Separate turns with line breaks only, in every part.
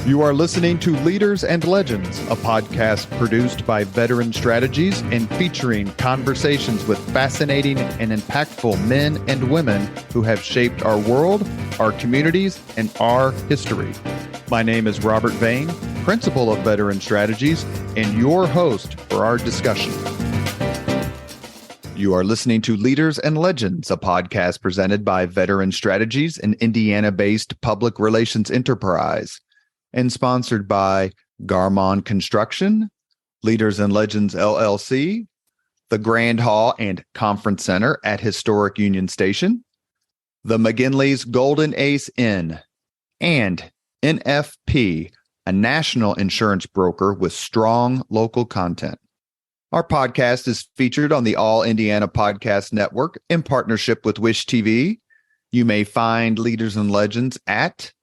You are listening to Leaders and Legends, a podcast produced by Veteran Strategies and featuring conversations with fascinating and impactful men and women who have shaped our world, our communities, and our history. My name is Robert Vane, Principal of Veteran Strategies, and your host for our discussion. You are listening to Leaders and Legends, a podcast presented by Veteran Strategies, an Indiana-based public relations enterprise, and sponsored by Garmon Construction, Leaders and Legends LLC, the Grand Hall and Conference Center at Historic Union Station, the McGinley's Golden Ace Inn, and NFP, a national insurance broker with strong local content. Our podcast is featured on the All Indiana Podcast Network in partnership with Wish TV. You may find Leaders and Legends at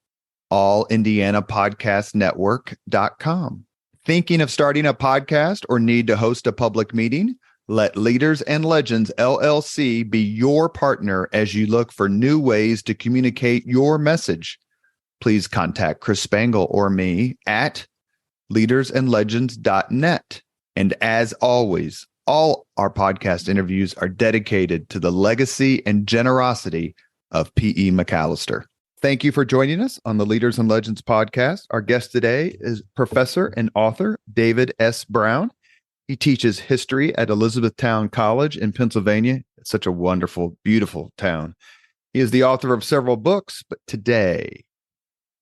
allindianapodcastnetwork.com. Thinking of starting a podcast or need to host a public meeting? Let Leaders and Legends LLC be your partner as you look for new ways to communicate your message. Please contact Chris Spangle or me at leadersandlegends.net. And as always, all our podcast interviews are dedicated to the legacy and generosity of P.E. McAllister. Thank you for joining us on the Leaders and Legends podcast. Our guest today is Professor and author David S. Brown. He teaches history at Elizabethtown College in Pennsylvania. It's such a wonderful, beautiful town. He is the author of several books, but today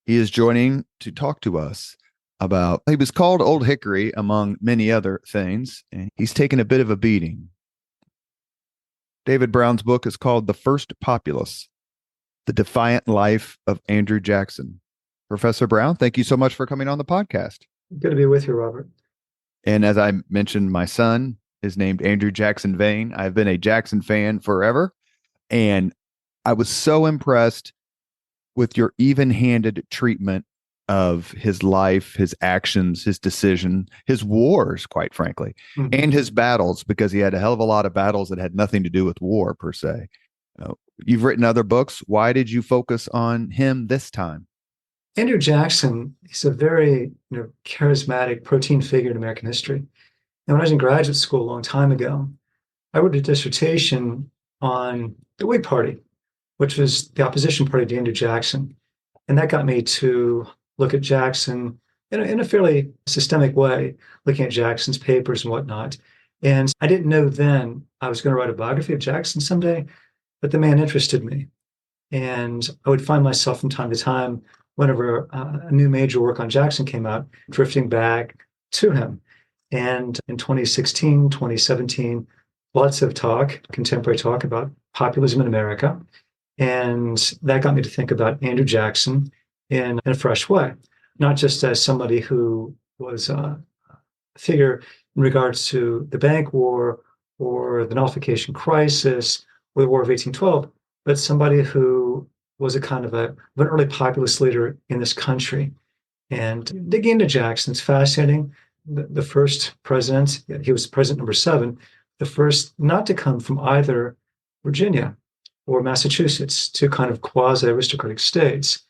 he is joining to talk to us about, he was called Old Hickory, among many other things, and he's taken a bit of a beating. David Brown's book is called The First Populist, The Defiant Life of Andrew Jackson. Professor Brown, thank you so much for coming on the podcast.
Good to be with you, Robert.
And as I mentioned, my son is named Andrew Jackson Vane. I've been a Jackson fan forever, and I was so impressed with your even-handed treatment of his life, his actions, his decision, his wars, quite frankly, and his battles, because he had a hell of a lot of battles that had nothing to do with war per se. You've written other books. Why did you focus on him this time?
Andrew Jackson, he's a very charismatic protein figure in American history. And when I was in graduate school a long time ago, I wrote a dissertation on the Whig Party, which was the opposition party to Andrew Jackson. And that got me to look at Jackson in a fairly systemic way, looking at Jackson's papers and whatnot. And I didn't know then I was going to write a biography of Jackson someday, but the man interested me. And I would find myself from time to time, whenever a new major work on Jackson came out, drifting back to him. And in 2016, 2017, lots of talk, contemporary talk about populism in America. And that got me to think about Andrew Jackson in a fresh way, not just as somebody who was a figure in regards to the Bank War or the nullification crisis or the War of 1812, but somebody who was a kind of an early populist leader in this country. And digging into Jackson, it's fascinating. The first president, he was president number 7, the first not to come from either Virginia or Massachusetts, two kind of quasi-aristocratic states.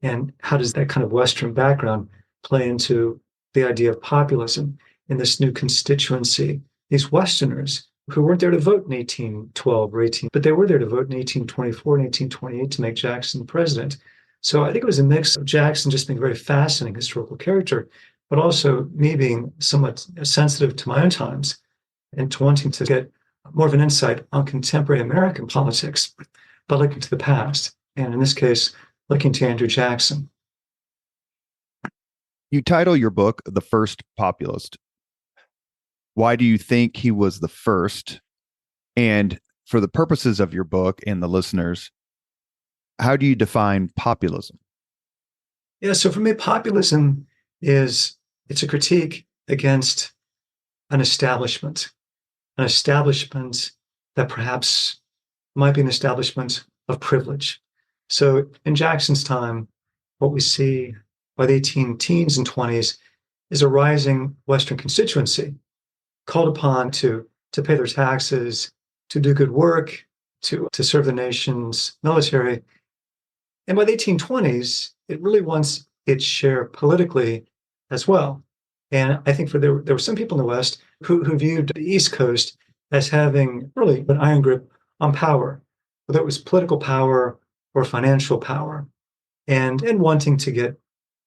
And how does that kind of Western background play into the idea of populism in this new constituency? These Westerners who weren't there to vote in 1812 or 18, but they were there to vote in 1824 and 1828 to make Jackson president. So I think it was a mix of Jackson just being a very fascinating historical character, but also me being somewhat sensitive to my own times and to wanting to get more of an insight on contemporary American politics by looking to the past. And in this case, looking to Andrew Jackson.
You title your book, The First Populist. Why do you think he was the first? And for the purposes of your book and the listeners, how do you define populism?
Yeah, so for me, populism it's a critique against an establishment that perhaps might be an establishment of privilege. So in Jackson's time, what we see by the 18 teens and 20s is a rising Western constituency called upon to pay their taxes, to do good work, to serve the nation's military. And by the 1820s, it really wants its share politically as well. And I think there were some people in the West who viewed the East Coast as having really an iron grip on power, whether it was political power or financial power, and wanting to get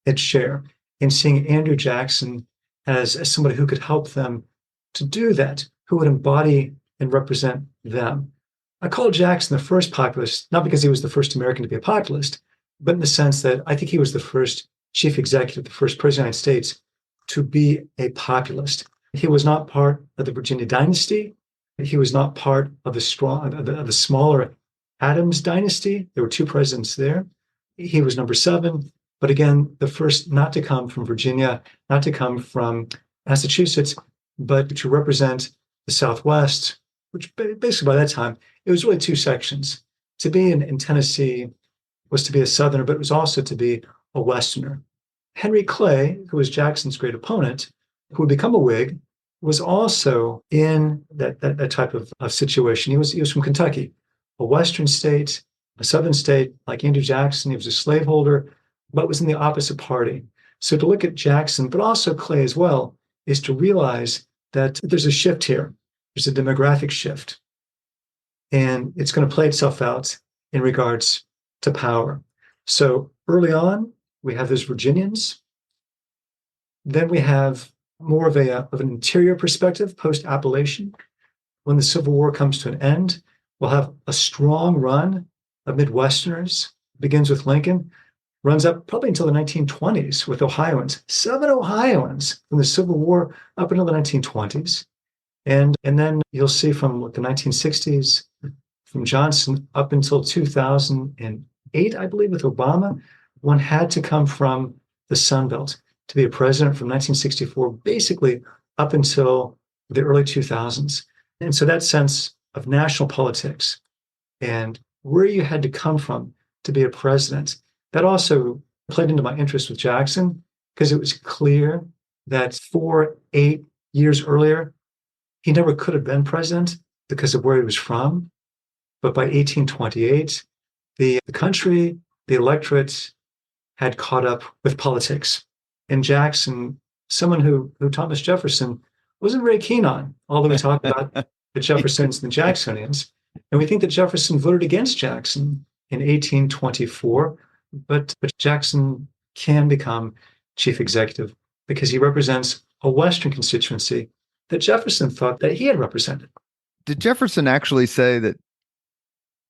its share, and seeing Andrew Jackson as somebody who could help them to do that, who would embody and represent them. I call Jackson the first populist, not because he was the first American to be a populist, but in the sense that I think he was the first chief executive, the first president of the United States to be a populist. He was not part of the Virginia dynasty. He was not part of the smaller Adams dynasty. There were two presidents there. He was number 7, but again, the first not to come from Virginia, not to come from Massachusetts, but to represent the Southwest, which basically by that time, it was really two sections. To be in Tennessee was to be a Southerner, but it was also to be a Westerner. Henry Clay, who was Jackson's great opponent, who would become a Whig, was also in that type of situation. He was from Kentucky, a Western state, a Southern state, like Andrew Jackson. He was a slaveholder, but was in the opposite party. So to look at Jackson, but also Clay as well, is to realize that there's a shift here. There's a demographic shift. And it's going to play itself out in regards to power. So early on, we have those Virginians. Then we have more of an interior perspective, post-Appalachian. When the Civil War comes to an end, we'll have a strong run of Midwesterners. Begins with Lincoln, runs up probably until the 1920s with Ohioans. 7 Ohioans from the Civil War up until the 1920s. And then you'll see from the 1960s, from Johnson up until 2008, I believe, with Obama, one had to come from the Sun Belt to be a president from 1964, basically up until the early 2000s. And so that sense of national politics and where you had to come from to be a president, that also played into my interest with Jackson, because it was clear that 8 years earlier, he never could have been president because of where he was from. But by 1828, the country, the electorate had caught up with politics. And Jackson, someone who Thomas Jefferson wasn't very keen on, although we talk about the Jeffersons and the Jacksonians. And we think that Jefferson voted against Jackson in 1824, but Jackson can become chief executive because he represents a Western constituency that Jefferson thought that he had represented.
Did Jefferson actually say that?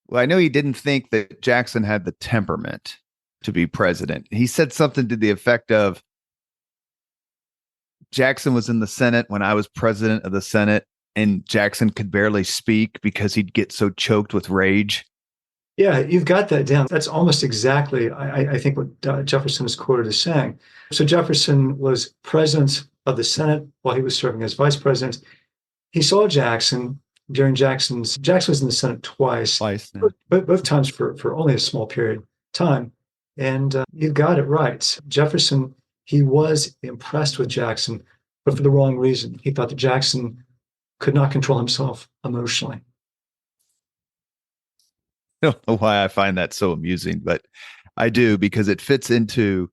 Well, I know he didn't think that Jackson had the temperament to be president. He said something to the effect of, Jackson was in the Senate when I was president of the Senate, and Jackson could barely speak because he'd get so choked with rage.
Yeah, you've got that down. That's almost exactly, I think, what Jefferson is quoted as saying. So Jefferson was president of the Senate while he was serving as vice president. He saw Jackson during Jackson was in the Senate twice,
Yeah.
both times for only a small period of time. And you got it right. Jefferson, he was impressed with Jackson, but for the wrong reason. He thought that Jackson could not control himself emotionally.
I don't know why I find that so amusing, but I do, because it fits into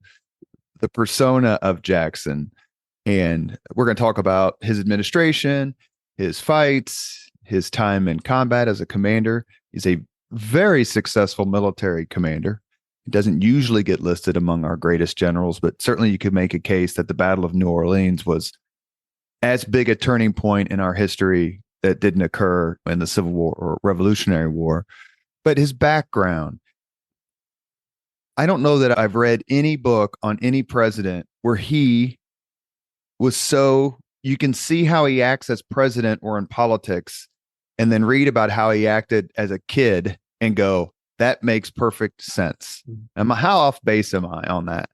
the persona of Jackson. And we're going to talk about his administration, his fights, his time in combat as a commander. He's a very successful military commander. He doesn't usually get listed among our greatest generals, but certainly you could make a case that the Battle of New Orleans was as big a turning point in our history that didn't occur in the Civil War or Revolutionary War. But his background, I don't know that I've read any book on any president where he was so, you can see how he acts as president or in politics, and then read about how he acted as a kid and go, that makes perfect sense. How off base am I on that?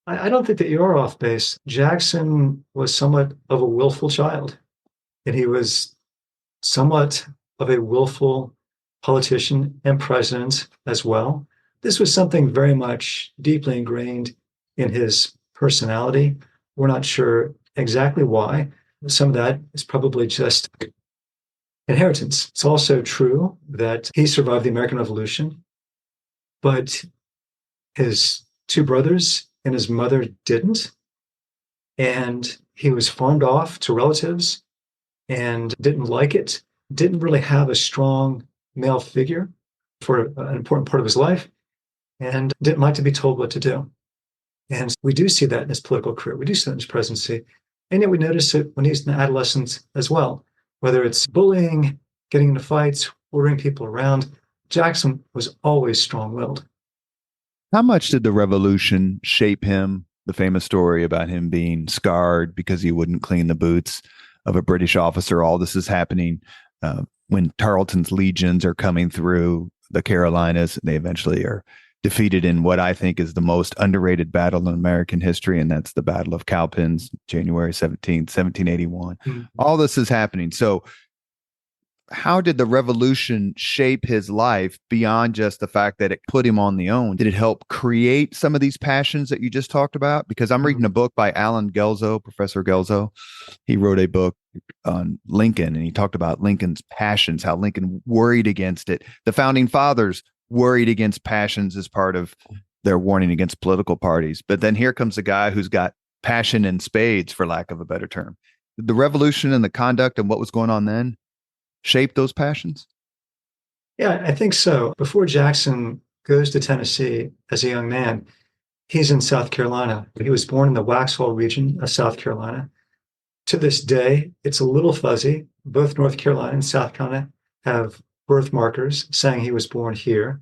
I don't think that you're off base. Jackson was somewhat of a willful child, and he was somewhat of a willful politician and president as well. This was something very much deeply ingrained in his personality. We're not sure exactly why. Some of that is probably just inheritance. It's also true that he survived the American Revolution, but his two brothers and his mother didn't. And he was farmed off to relatives and didn't like it, didn't really have a strong male figure for an important part of his life, and didn't like to be told what to do. And we do see that in his political career. We do see that in his presidency. And yet we notice it when he's an adolescent as well, whether it's bullying, getting into fights, ordering people around. Jackson was always strong-willed.
How much did the revolution shape him? The famous story about him being scarred because he wouldn't clean the boots of a British officer. All this is happening when Tarleton's legions are coming through the Carolinas. They eventually are defeated in what I think is the most underrated battle in American history, and that's the Battle of Cowpens, January 17th, 1781. Mm-hmm. All this is happening. So how did the revolution shape his life beyond just the fact that it put him on the own? Did it help create some of these passions that you just talked about? Because I'm reading a book by Alan Gelzo, Professor Gelzo. He wrote a book on Lincoln, and he talked about Lincoln's passions, how Lincoln worried against it. The founding fathers worried against passions as part of their warning against political parties. But then here comes a guy who's got passion in spades, for lack of a better term. The revolution and the conduct and what was going on then shape those passions?
Yeah, I think so. Before Jackson goes to Tennessee as a young man, he's in South Carolina. He was born in the Waxhaw region of South Carolina. To this day, it's a little fuzzy. Both North Carolina and South Carolina have birth markers saying he was born here.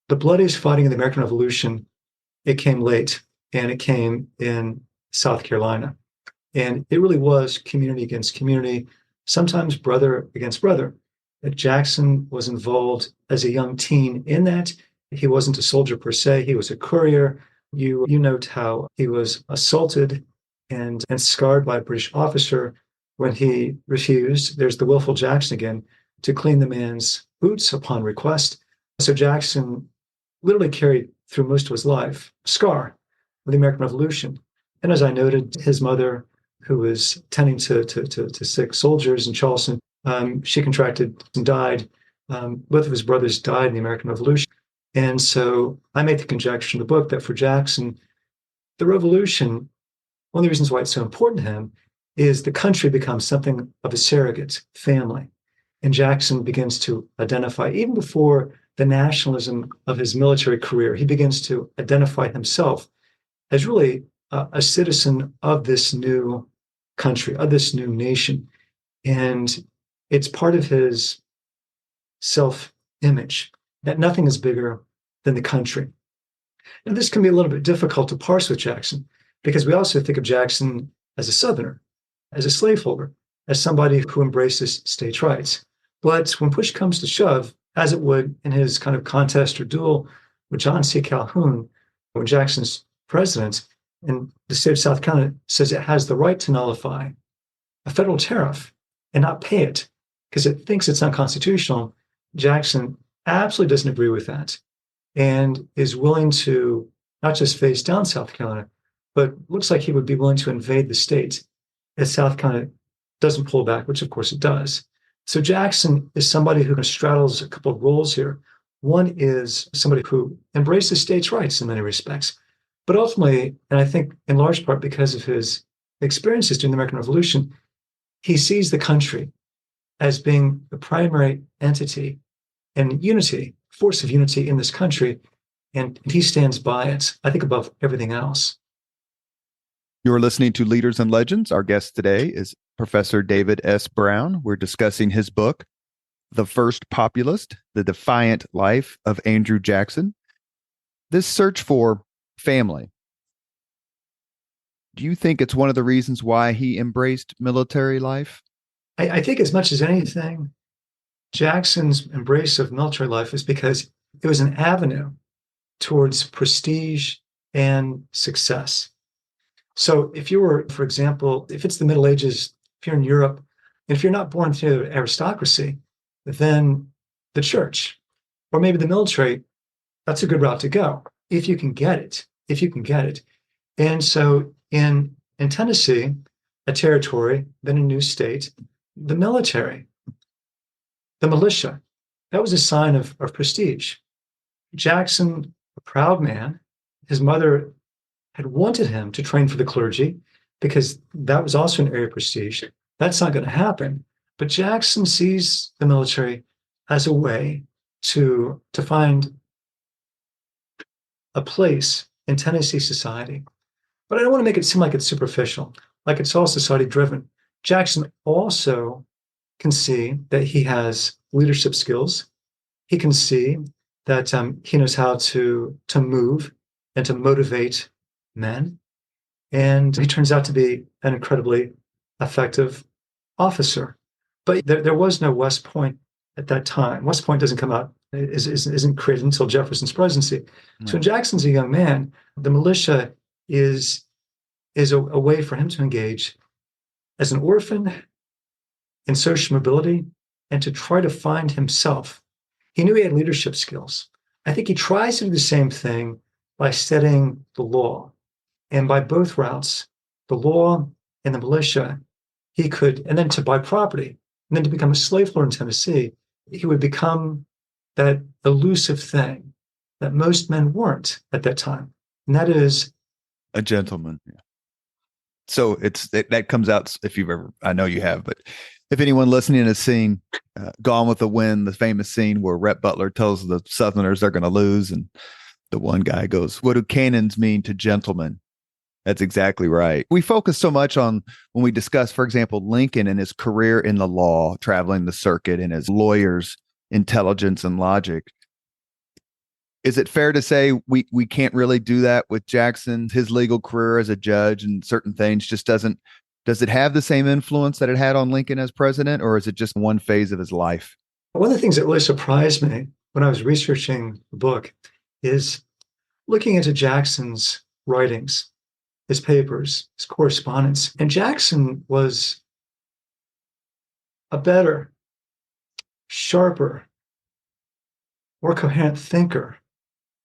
The bloodiest fighting in the American Revolution, it came late, and it came in South Carolina. And it really was community against community, sometimes brother against brother. Jackson was involved as a young teen in that. He wasn't a soldier per se. He was a courier. You note how he was assaulted and scarred by a British officer when he refused, there's the willful Jackson again, to clean the man's boots upon request. So Jackson literally carried through most of his life a scar of the American Revolution. And as I noted, his mother, who was tending to sick soldiers in Charleston, she contracted and died. Both of his brothers died in the American Revolution. And so I make the conjecture in the book that for Jackson, the revolution, one of the reasons why it's so important to him is the country becomes something of a surrogate family. And Jackson begins to identify, even before the nationalism of his military career, he begins to identify himself as really a citizen of this new country, of this new nation. And it's part of his self-image that nothing is bigger than the country. Now, this can be a little bit difficult to parse with Jackson because we also think of Jackson as a Southerner, as a slaveholder, as somebody who embraces states' rights. But when push comes to shove, as it would in his kind of contest or duel with John C. Calhoun, when Jackson's president, and the state of South Carolina says it has the right to nullify a federal tariff and not pay it because it thinks it's unconstitutional, Jackson absolutely doesn't agree with that and is willing to not just face down South Carolina, but looks like he would be willing to invade the state if South Carolina doesn't pull back, which of course it does. So Jackson is somebody who straddles a couple of roles here. One is somebody who embraces states' rights in many respects, but ultimately, and I think in large part because of his experiences during the American Revolution, he sees the country as being the primary entity and unity, force of unity in this country, and he stands by it, I think, above everything else.
You're listening to Leaders and Legends. Our guest today is Professor David S. Brown. We're discussing his book, The First Populist, The Defiant Life of Andrew Jackson. This search for family, do you think it's one of the reasons why he embraced military life?
I think as much as anything, Jackson's embrace of military life is because it was an avenue towards prestige and success. So if you were, for example, if it's the Middle Ages, if you're in Europe, and if you're not born to aristocracy, then the church or maybe the military, that's a good route to go if you can get it, And so in Tennessee, a territory, then a new state, the military, the militia, that was a sign of prestige. Jackson, a proud man, his mother had wanted him to train for the clergy because that was also an area of prestige. That's not going to happen. But Jackson sees the military as a way to find a place in Tennessee society. But I don't want to make it seem like it's superficial, like it's all society driven. Jackson also can see that he has leadership skills. He can see that he knows how to move and to motivate men. And he turns out to be an incredibly effective officer. But there was no West Point at that time. West Point doesn't come out, isn't created until Jefferson's presidency. So when Jackson's a young man, the militia is a way for him to engage as an orphan in social mobility and to try to find himself. He knew he had leadership skills. I think he tries to do the same thing by studying the law. And by both routes, the law and the militia, he could, and then to buy property, and then to become a slave lord in Tennessee, he would become that elusive thing that most men weren't at that time. And that is
a gentleman. Yeah. So that comes out, if you've ever, I know you have, but if anyone listening has seen Gone with the Wind, the famous scene where Rhett Butler tells the Southerners they're going to lose, and the one guy goes, "What do cannons mean to gentlemen?" That's exactly right. We focus so much on when we discuss, for example, Lincoln and his career in the law, traveling the circuit, and his lawyer's intelligence and logic. Is it fair to say we can't really do that with Jackson? His legal career as a judge and certain things just doesn't. Does it have the same influence that it had on Lincoln as president, or is it just one phase of his life?
One of the things that really surprised me when I was researching the book is looking into Jackson's writings, his papers, his correspondence. And Jackson was a better, sharper, more coherent thinker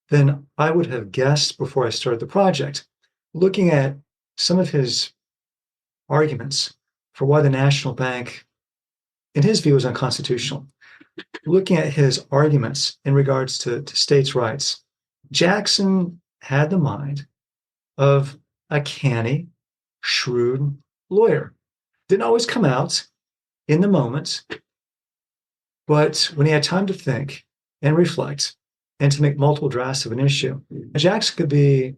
than I would have guessed before I started the project. Looking at some of his arguments for why the National Bank, in his view, was unconstitutional. Looking at his arguments in regards to states' rights, Jackson had the mind of a canny, shrewd lawyer. Didn't always come out in the moment, but when he had time to think and reflect and to make multiple drafts of an issue, Jackson could be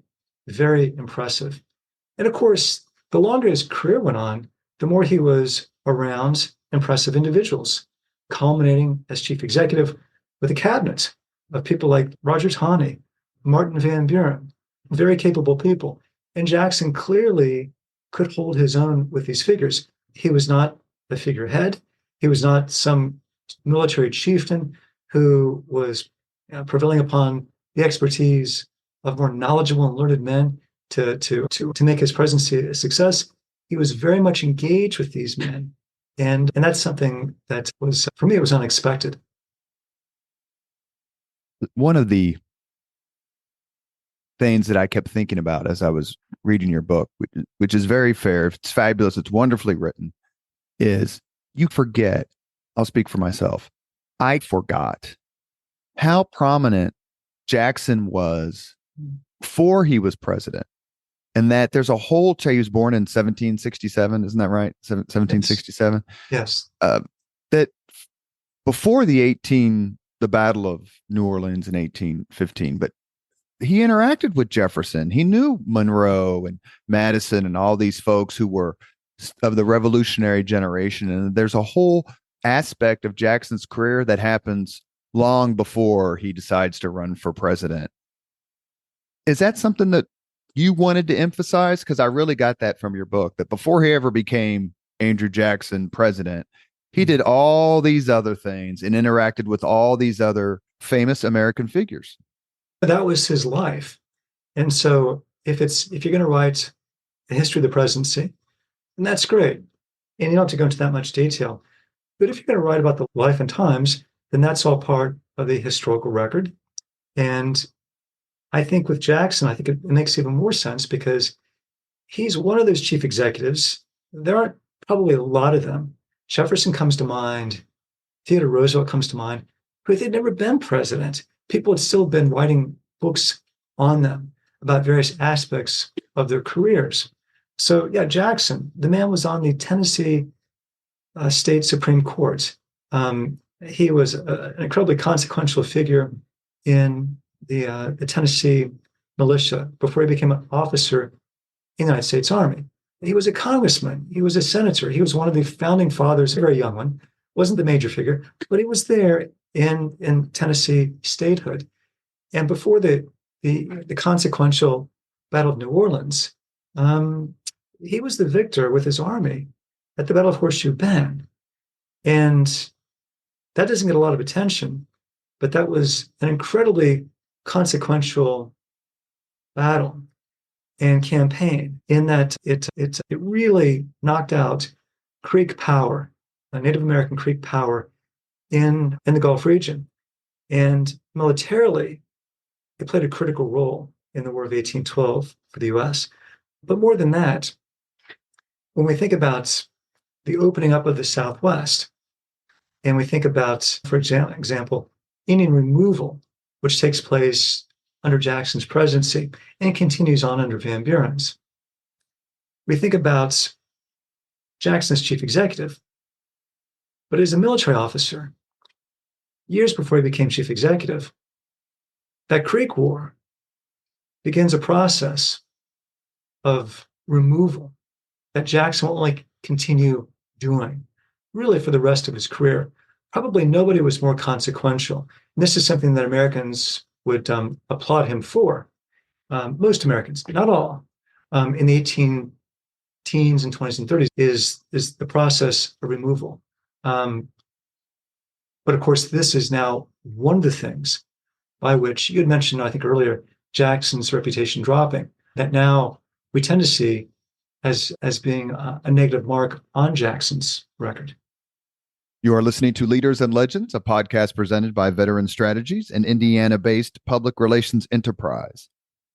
very impressive. And of course, the longer his career went on, the more he was around impressive individuals, culminating as chief executive with a cabinet of people like Roger Taney, Martin Van Buren, very capable people. And Jackson clearly could hold his own with these figures. He was not the figurehead. He was not some military chieftain who was prevailing upon the expertise of more knowledgeable and learned men to make his presidency a success. He was very much engaged with these men. And that's something that was, for me, it was unexpected.
One of the things that I kept thinking about as I was reading your book, which is very fair, it's fabulous, it's wonderfully written, is you forget, I'll speak for myself, I forgot how prominent Jackson was before he was president. And that there's a whole, he was born in 1767, isn't that right? 1767?
Yes.
That before the Battle of New Orleans in 1815, but he interacted with Jefferson. He knew Monroe and Madison and all these folks who were of the revolutionary generation. And there's a whole aspect of Jackson's career that happens long before he decides to run for president. Is that something that you wanted to emphasize? Because I really got that from your book, that before he ever became Andrew Jackson president, he did all these other things and interacted with all these other famous American figures.
That was his life. And so if you're going to write the history of the presidency, then that's great. And you don't have to go into that much detail. But if you're going to write about the life and times, then that's all part of the historical record. And I think with Jackson, I think it makes even more sense because he's one of those chief executives. There aren't probably a lot of them. Jefferson comes to mind. Theodore Roosevelt comes to mind, but they'd never been president. People had still been writing books on them about various aspects of their careers. So yeah, Jackson, the man was on the Tennessee State Supreme Court. He was an incredibly consequential figure in the Tennessee militia before he became an officer in the United States Army. He was a congressman. He was a senator. He was one of the founding fathers, a very young one, wasn't the major figure, but he was there in Tennessee statehood. And before the consequential Battle of New Orleans, he was the victor with his army at the Battle of Horseshoe Bend. And that doesn't get a lot of attention, but that was an incredibly consequential battle and campaign in that it really knocked out Creek power, Native American Creek power in the Gulf region. And militarily, it played a critical role in the War of 1812 for the US. But more than that, when we think about the opening up of the Southwest, and we think about, for example, Indian removal, which takes place under Jackson's presidency and continues on under Van Buren's. We think about Jackson as chief executive, but as a military officer, years before he became chief executive, that Creek War begins a process of removal that Jackson will only continue doing, really for the rest of his career. Probably nobody was more consequential. And this is something that Americans would applaud him for. Most Americans, not all, in the 18 teens and 20s and 30s is the process of removal. But of course, this is now one of the things by which you had mentioned, I think earlier, Jackson's reputation dropping, that now we tend to see as being a negative mark on Jackson's record.
You are listening to Leaders and Legends, a podcast presented by Veteran Strategies, an Indiana-based public relations enterprise,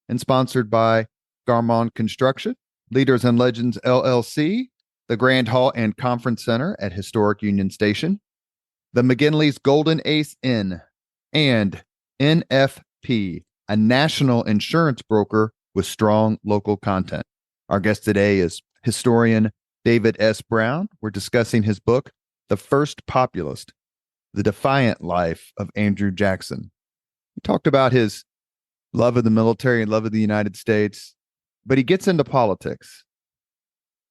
and sponsored by Garmon Construction, Leaders and Legends LLC, the Grand Hall and Conference Center at Historic Union Station, the McGinley's Golden Ace Inn, and NFP, a national insurance broker with strong local content. Our guest today is historian David S. Brown. We're discussing his book, The First Populist, The Defiant Life of Andrew Jackson. He talked about his love of the military and love of the United States, but he gets into politics.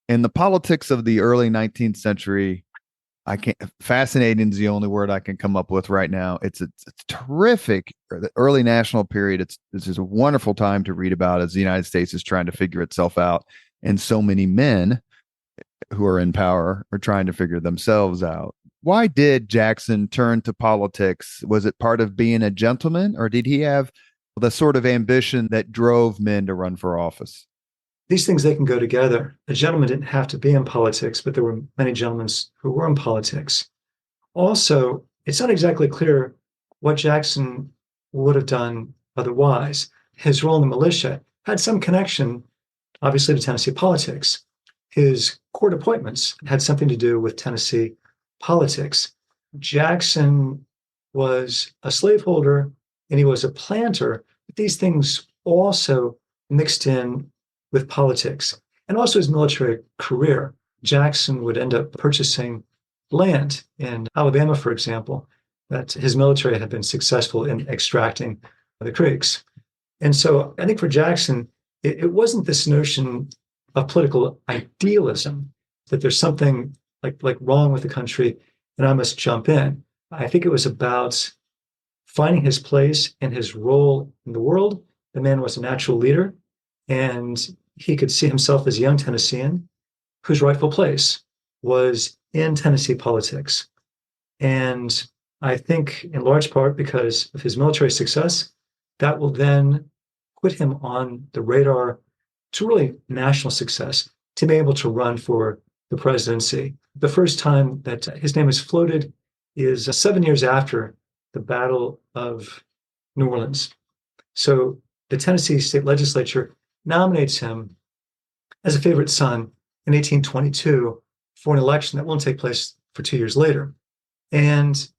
And the politics of the early 19th century, fascinating is the only word I can come up with right now. It's terrific. The early national period, this is a wonderful time to read about as the United States is trying to figure itself out. And so many men who are in power are trying to figure themselves out. Why did Jackson turn to politics? Was it part of being a gentleman, or did he have the sort of ambition that drove men to run for office?
These things, they can go together. A gentleman didn't have to be in politics, but there were many gentlemen who were in politics. Also, it's not exactly clear what Jackson would have done otherwise. His role in the militia had some connection, obviously, to Tennessee politics. His court appointments had something to do with Tennessee politics. Jackson was a slaveholder and he was a planter, but these things also mixed in with politics. And also his military career. Jackson would end up purchasing land in Alabama, for example, that his military had been successful in extracting the Creeks. And so I think for Jackson, it wasn't this notion of political idealism, that there's something like wrong with the country and I must jump in. I think it was about finding his place and his role in the world. The man was a natural leader, and he could see himself as a young Tennessean whose rightful place was in Tennessee politics. And I think in large part because of his military success, that will then put him on the radar to really national success, to be able to run for the presidency. The first time that his name is floated is 7 years after the Battle of New Orleans. So the Tennessee state legislature nominates him as a favorite son in 1822 for an election that won't take place for 2 years later. And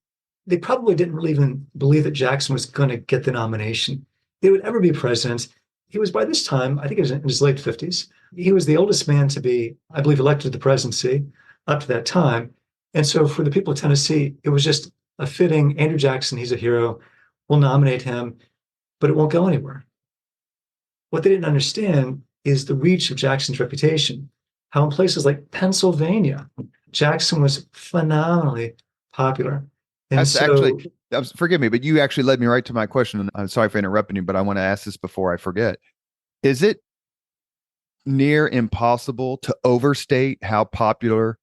they probably didn't really even believe that Jackson was going to get the nomination. They would ever be president. he was by this time, I think he was in his late 50s. He was the oldest man to be, I believe, elected to the presidency up to that time. And so for the people of Tennessee, it was just a fitting Andrew Jackson, he's a hero. We'll nominate him, but it won't go anywhere. What they didn't understand is the reach of Jackson's reputation, how in places like Pennsylvania, Jackson was phenomenally popular. And
That's actually,
so
forgive me, but you actually led me right to my question. And I'm sorry for interrupting you, but I want to ask this before I forget. Is it near impossible to overstate how popular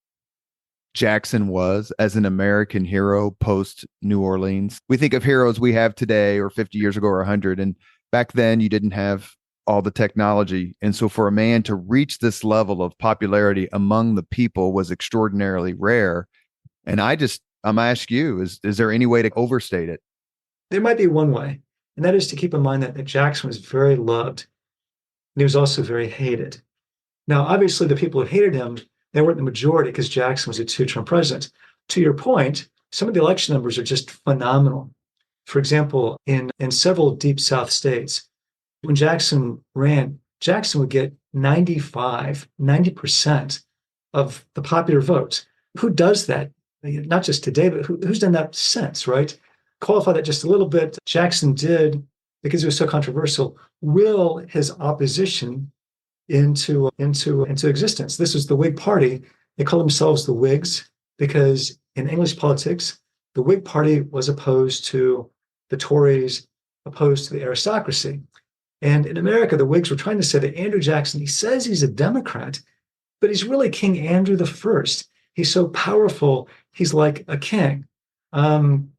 Jackson was as an American hero post New Orleans? We think of heroes we have today or 50 years ago or 100. And back then, you didn't have all the technology. And so for a man to reach this level of popularity among the people was extraordinarily rare. And I'm asking you, is there any way to overstate it?
there might be one way, and that is to keep in mind that Jackson was very loved and he was also very hated. Now, obviously, the people who hated him, they weren't the majority because Jackson was a two-term president. To your point, some of the election numbers are just phenomenal. For example, in several deep South states, when Jackson ran, Jackson would get 90% of the popular votes. Who does that? Not just today, but who's done that since, right? Qualify that just a little bit. Jackson did, because it was so controversial, will his opposition into existence. This was the Whig Party. They call themselves the Whigs because in English politics, the Whig Party was opposed to the Tories, opposed to the aristocracy. And in America, the Whigs were trying to say that Andrew Jackson, he says he's a Democrat, but he's really King Andrew the First. He's so powerful, he's like a king, an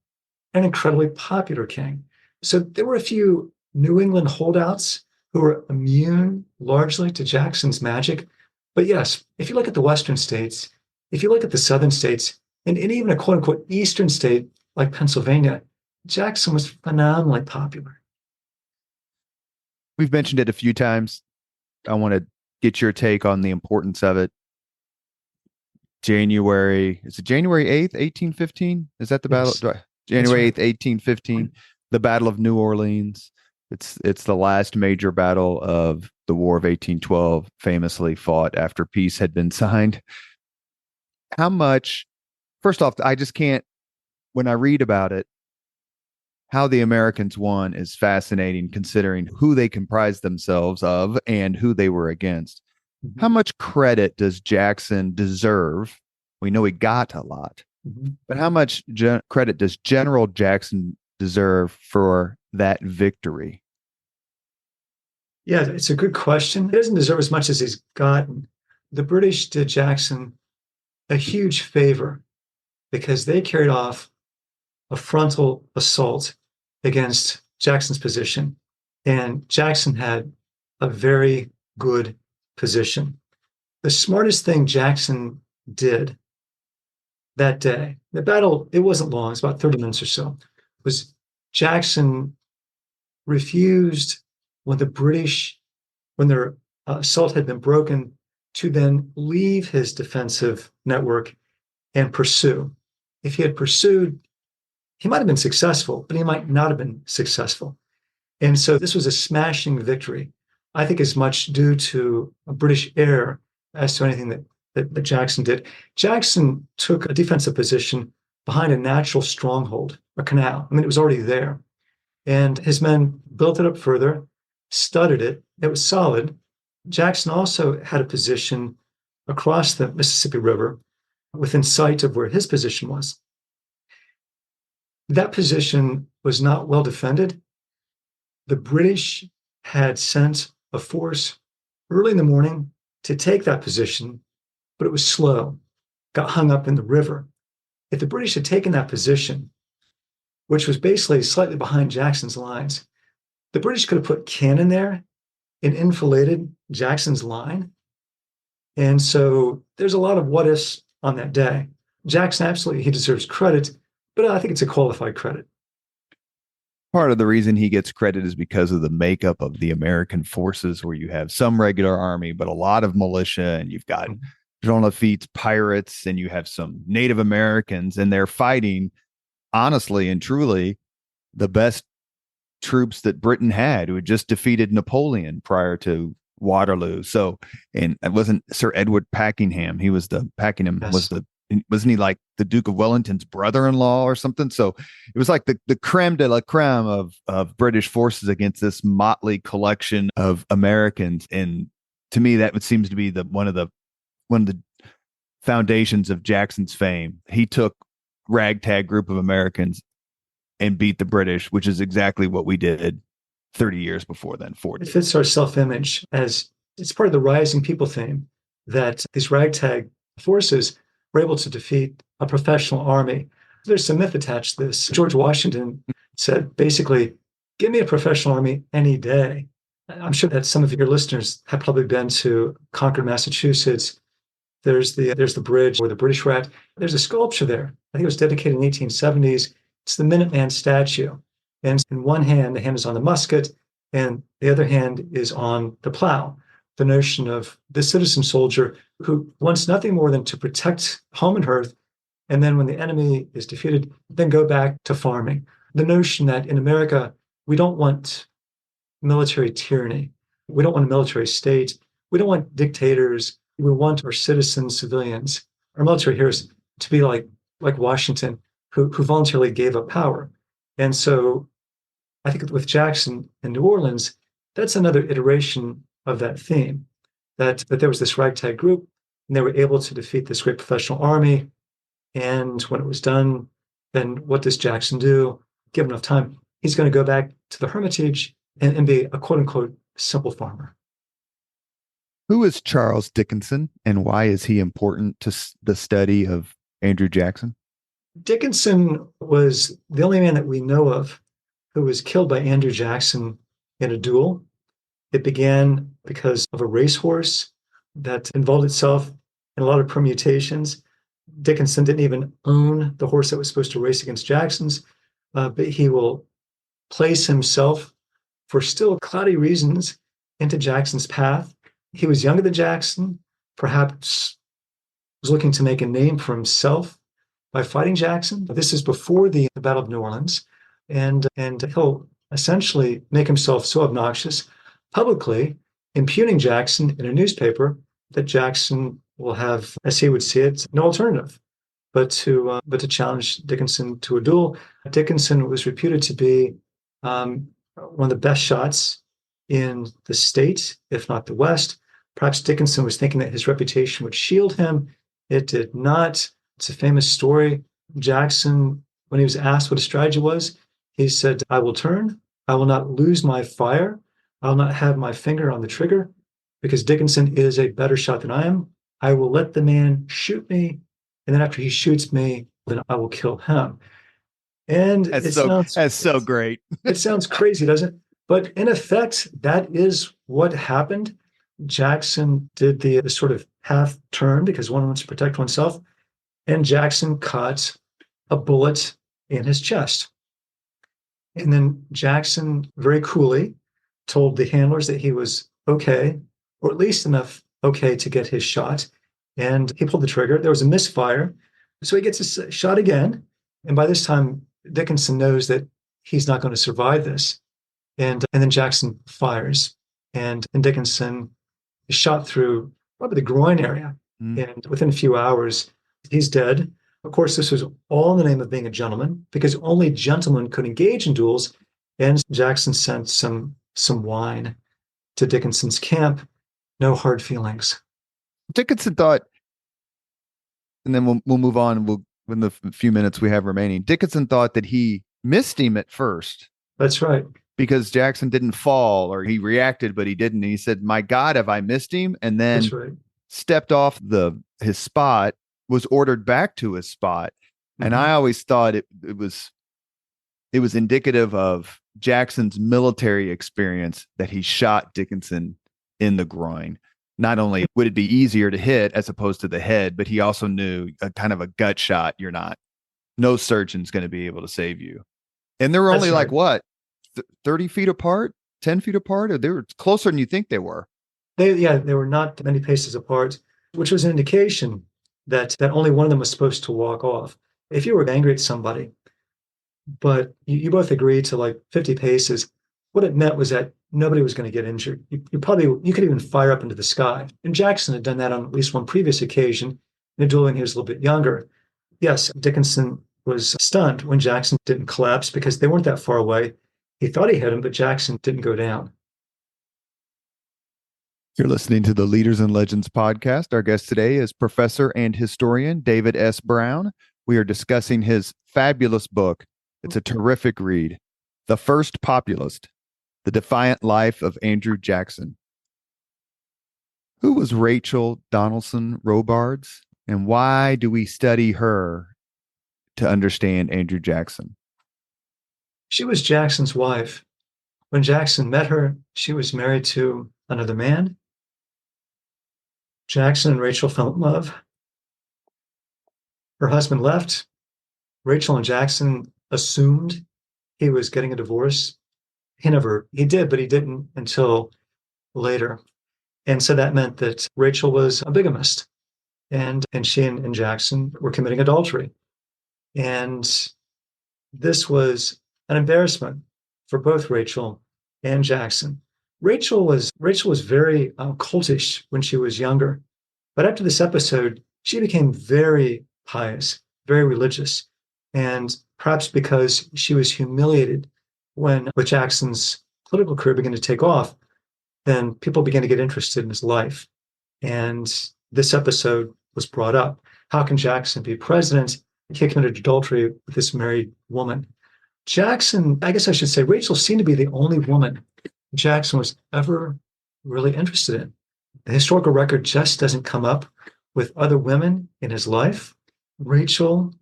incredibly popular king. So there were a few New England holdouts who were immune largely to Jackson's magic. But yes, if you look at the Western states, if you look at the Southern states, and even a quote unquote Eastern state like Pennsylvania, Jackson was phenomenally popular.
We've mentioned it a few times. I want to get your take on the importance of it. Is it January 8th, 1815? Is that the battle?
Yes,
January 8th,
right.
1815, the Battle of New Orleans. It's the last major battle of the War of 1812, famously fought after peace had been signed. How much, first off, I just can't, when I read about it, how the Americans won is fascinating considering who they comprised themselves of and who they were against.
Mm-hmm.
How much credit does Jackson deserve? We know he got a lot, but how much credit does General Jackson deserve for that victory?
Yeah, it's a good question. He doesn't deserve as much as he's gotten. The British did Jackson a huge favor because they carried off a frontal assault against Jackson's position. And Jackson had a very good position. The smartest thing Jackson did that day, the battle, it wasn't long, it's about 30 minutes or so, was Jackson refused when the British, when their assault had been broken, to then leave his defensive network and pursue. If he had pursued, he might have been successful, but he might not have been successful. And so this was a smashing victory, I think as much due to a British air as to anything that Jackson did. Jackson took a defensive position behind a natural stronghold, a canal. I mean, it was already there. And his men built it up further, studded it. It was solid. Jackson also had a position across the Mississippi River within sight of where his position was. That position was not well defended. The British had sent a force early in the morning to take that position, but it was slow, got hung up in the river. If the British had taken that position, which was basically slightly behind Jackson's lines, the British could have put cannon there and enfiladed Jackson's line. And so there's a lot of what ifs on that day. Jackson, absolutely, he deserves credit, but I think it's a qualified credit.
Part of the reason he gets credit is because of the makeup of the American forces, where you have some regular army, but a lot of militia, and you've got Jean Lafitte's pirates, and you have some Native Americans, and they're fighting honestly and truly the best troops that Britain had, who had just defeated Napoleon prior to Waterloo. So, and it wasn't Sir Edward Packingham. He was Packingham
Yes.
was wasn't he like the Duke of Wellington's brother-in-law or something? So it was like the creme de la creme of British forces against this motley collection of Americans. And to me, that seems to be one of the foundations of Jackson's fame. He took ragtag group of Americans and beat the British, which is exactly what we did 30 years before then, 40.
It fits our self-image as it's part of the rising people theme that these ragtag forces were able to defeat a professional army. There's some myth attached to this. George Washington said, basically, give me a professional army any day. I'm sure that some of your listeners have probably been to Concord, Massachusetts. There's the bridge where the British were at. There's a sculpture there. I think it was dedicated in the 1870s. It's the Minuteman statue. And in one hand, the hand is on the musket, and the other hand is on the plow. The notion of the citizen soldier who wants nothing more than to protect home and hearth, and then when the enemy is defeated, then go back to farming. The notion that in America, we don't want military tyranny. We don't want a military state. We don't want dictators. We want our citizens, civilians, our military heroes to be like Washington, who voluntarily gave up power. And so I think with Jackson and New Orleans, that's another iteration of that theme, that there was this ragtag group, and they were able to defeat this great professional army. And when it was done, then what does Jackson do? Given enough time, he's going to go back to the Hermitage and be a quote-unquote simple farmer.
Who is Charles Dickinson, and why is he important to the study of Andrew Jackson?
Dickinson was the only man that we know of who was killed by Andrew Jackson in a duel. It began because of a racehorse that involved itself in a lot of permutations. Dickinson didn't even own the horse that was supposed to race against Jackson's, but he will place himself for still cloudy reasons into Jackson's path. He was younger than Jackson, perhaps was looking to make a name for himself by fighting Jackson. This is before the Battle of New Orleans. And he'll essentially make himself so obnoxious publicly, impugning Jackson in a newspaper, that Jackson will have, as he would see it, no alternative but to challenge Dickinson to a duel. Dickinson was reputed to be one of the best shots in the state, if not the West. Perhaps Dickinson was thinking that his reputation would shield him. It did not. It's a famous story. Jackson, when he was asked what his strategy was, he said, I will turn. I will not lose my fire. I will not have my finger on the trigger because Dickinson is a better shot than I am. I will let the man shoot me. And then after he shoots me, then I will kill him. And that's
so great.
It sounds crazy, doesn't it? But in effect, that is what happened. Jackson did the sort of half turn because one wants to protect oneself. And Jackson caught a bullet in his chest. And then Jackson very coolly told the handlers that he was okay, or at least enough okay to get his shot. And he pulled the trigger. There was a misfire. So he gets his shot again. And by this time, Dickinson knows that he's not going to survive this. And then Jackson fires. And Dickinson is shot through probably the groin area. And within a few hours, he's dead. Of course, this was all in the name of being a gentleman, because only gentlemen could engage in duels. And Jackson sent some wine to Dickinson's camp. No hard feelings.
Dickinson thought, and then we'll move on. In the few minutes we have remaining, Dickinson thought that he missed him at first.
That's right.
Because Jackson didn't fall, or he reacted, but he didn't. And he said, my God, have I missed him? And then stepped off his spot, was ordered back to his spot. And I always thought it was indicative of Jackson's military experience that he shot Dickinson in the groin. Not only would it be easier to hit as opposed to the head, but he also knew a kind of a gut shot. No surgeon's going to be able to save you. And they were only 30 feet apart, 10 feet apart, or they were closer than you think they were.
They were not many paces apart, which was an indication that only one of them was supposed to walk off. If you were angry at somebody, but you both agreed to like 50 paces. What it meant was that nobody was going to get injured. You could even fire up into the sky. And Jackson had done that on at least one previous occasion in a duel when he was a little bit younger. Yes, Dickinson was stunned when Jackson didn't collapse because they weren't that far away. He thought he hit him, but Jackson didn't go down.
You're listening to the Leaders and Legends podcast. Our guest today is professor and historian David S. Brown. We are discussing his fabulous book. It's a terrific read, The First Populist, The Defiant Life of Andrew Jackson. Who was Rachel Donaldson Robards, and why do we study her to understand Andrew Jackson?
She was Jackson's wife. When Jackson met her, she was married to another man. Jackson and Rachel fell in love. Her husband left. Rachel and Jackson assumed he was getting a divorce. He did, but he didn't until later. And so that meant that Rachel was a bigamist, and she and Jackson were committing adultery. And this was an embarrassment for both Rachel and Jackson. Rachel was very cultish when she was younger, but after this episode, she became very pious, very religious, and perhaps because she was humiliated when with Jackson's political career began to take off, then people began to get interested in his life. And this episode was brought up. How can Jackson be president? He committed adultery with this married woman. Jackson, I guess I should say, Rachel seemed to be the only woman Jackson was ever really interested in. The historical record just doesn't come up with other women in his life. Rachel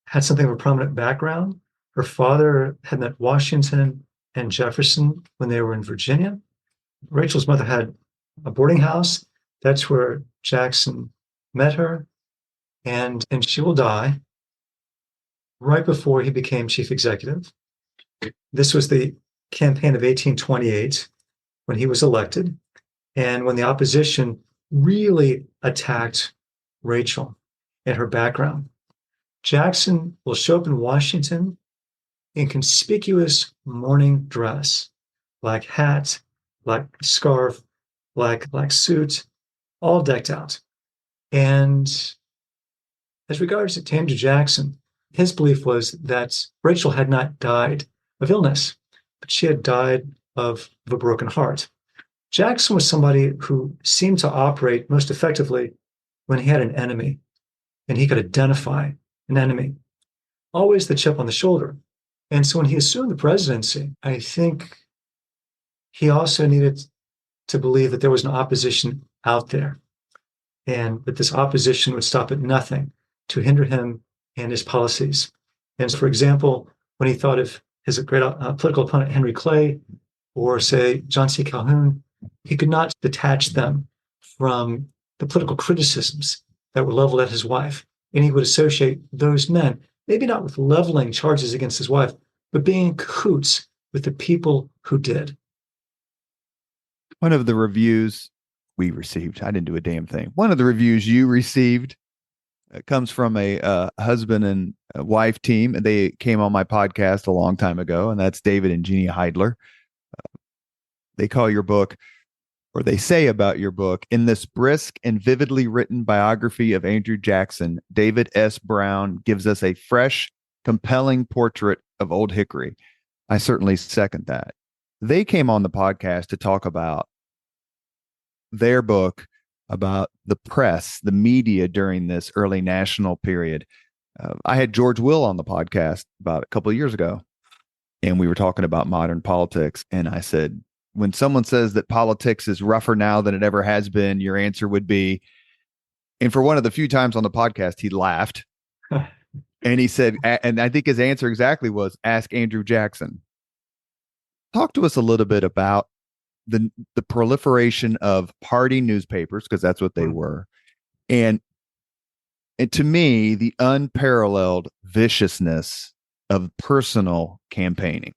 had something of a prominent background. Her father had met Washington and Jefferson when they were in Virginia. Rachel's mother had a boarding house. That's where Jackson met her, and she will die right before he became chief executive. This was the campaign of 1828 when he was elected, and when the opposition really attacked Rachel and her background. Jackson will show up in Washington in conspicuous morning dress, black hat, black scarf, black suit, all decked out. And as regards to Andrew Jackson, his belief was that Rachel had not died of illness, but she had died of a broken heart. Jackson was somebody who seemed to operate most effectively when he had an enemy and he could identify an enemy, always the chip on the shoulder. And so when he assumed the presidency, I think he also needed to believe that there was an opposition out there and that this opposition would stop at nothing to hinder him and his policies. And so, for example, when he thought of his great political opponent, Henry Clay, or say, John C. Calhoun, he could not detach them from the political criticisms that were leveled at his wife. And he would associate those men, maybe not with leveling charges against his wife, but being in cahoots with the people who did.
One of the reviews we received, I didn't do a damn thing. One of the reviews you received comes from a husband and wife team, and they came on my podcast a long time ago, and that's David and Jeannie Heidler. They call your book, or they say about your book, in this brisk and vividly written biography of Andrew Jackson, David S. Brown gives us a fresh, compelling portrait of Old Hickory. I certainly second that. They came on the podcast to talk about their book, about the press, the media during this early national period. I had George Will on the podcast about a couple of years ago, and we were talking about modern politics. And I said, when someone says that politics is rougher now than it ever has been, your answer would be, and for one of the few times on the podcast, he laughed. And he said, and I think his answer exactly was, ask Andrew Jackson. Talk to us a little bit about the proliferation of party newspapers, because that's what they were. And to me, the unparalleled viciousness of personal campaigning.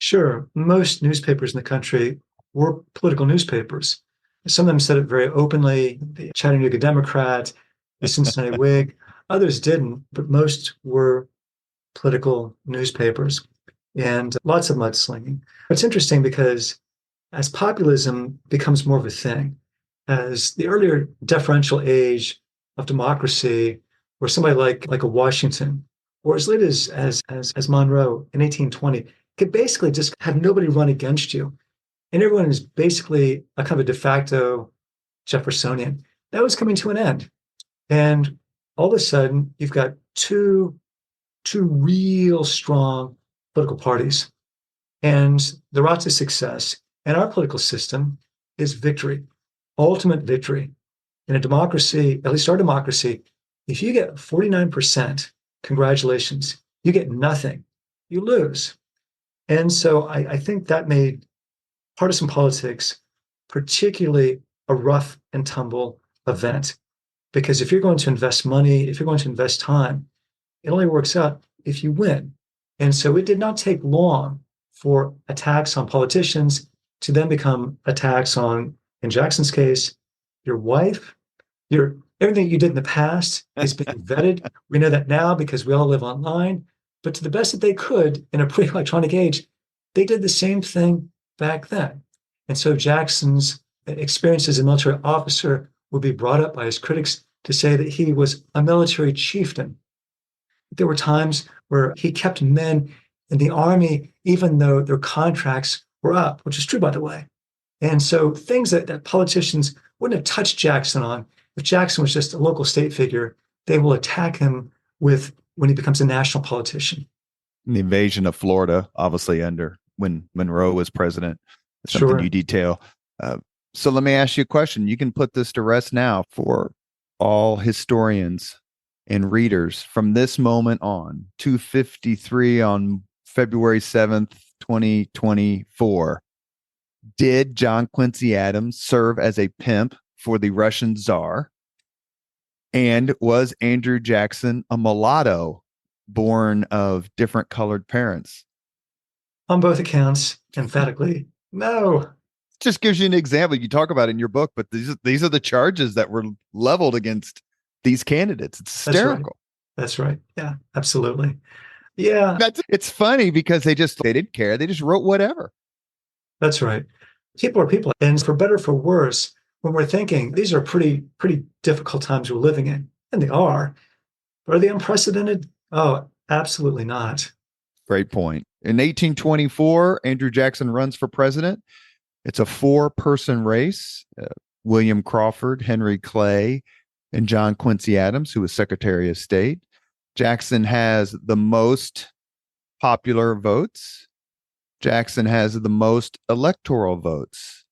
Sure, most newspapers in the country were political newspapers. Some of them said it very openly, the Chattanooga Democrat, the Cincinnati Whig. Others didn't, but most were political newspapers, and lots of mudslinging. It's interesting because as populism becomes more of a thing, as the earlier deferential age of democracy, where somebody like a Washington, or as late as Monroe in 1820, could basically just have nobody run against you, and everyone is basically a kind of a de facto Jeffersonian. That was coming to an end, and all of a sudden you've got two real strong political parties, and the route to success in our political system is victory, ultimate victory. In a democracy, at least our democracy, if you get 49%, congratulations. You get nothing, you lose. And so I think that made partisan politics particularly a rough and tumble event. Because if you're going to invest money, if you're going to invest time, it only works out if you win. And so it did not take long for attacks on politicians to then become attacks on, in Jackson's case, your wife, your everything you did in the past is being vetted. We know that now because we all live online. But to the best that they could in a pre-electronic age, they did the same thing back then. And so Jackson's experience as a military officer would be brought up by his critics to say that he was a military chieftain. There were times where he kept men in the army, even though their contracts were up, which is true, by the way. And so things that politicians wouldn't have touched Jackson on, if Jackson was just a local state figure, they will attack him with when he becomes a national politician.
The invasion of Florida, obviously under when Monroe was president, something
Sure.
you detail. So let me ask you a question. You can put this to rest now for all historians and readers from this moment on, 2:53 on February 7th, 2024. Did John Quincy Adams serve as a pimp for the Russian Tsar? And was Andrew Jackson a mulatto born of different colored parents?
On both accounts, emphatically, no.
Just gives you an example. You talk about it in your book, but these are the charges that were leveled against these candidates. It's hysterical.
That's right. Yeah, absolutely. Yeah.
It's funny because they didn't care. They just wrote whatever. That's
right. People are people. And for better or for worse, when we're thinking these are pretty difficult times we're living in, and they are they unprecedented? Oh, absolutely not.
Great point. In 1824, Andrew Jackson runs for president. It's a 4-person race. William Crawford, Henry Clay, and John Quincy Adams, who was Secretary of State. Jackson has the most popular votes. Jackson has the most electoral votes.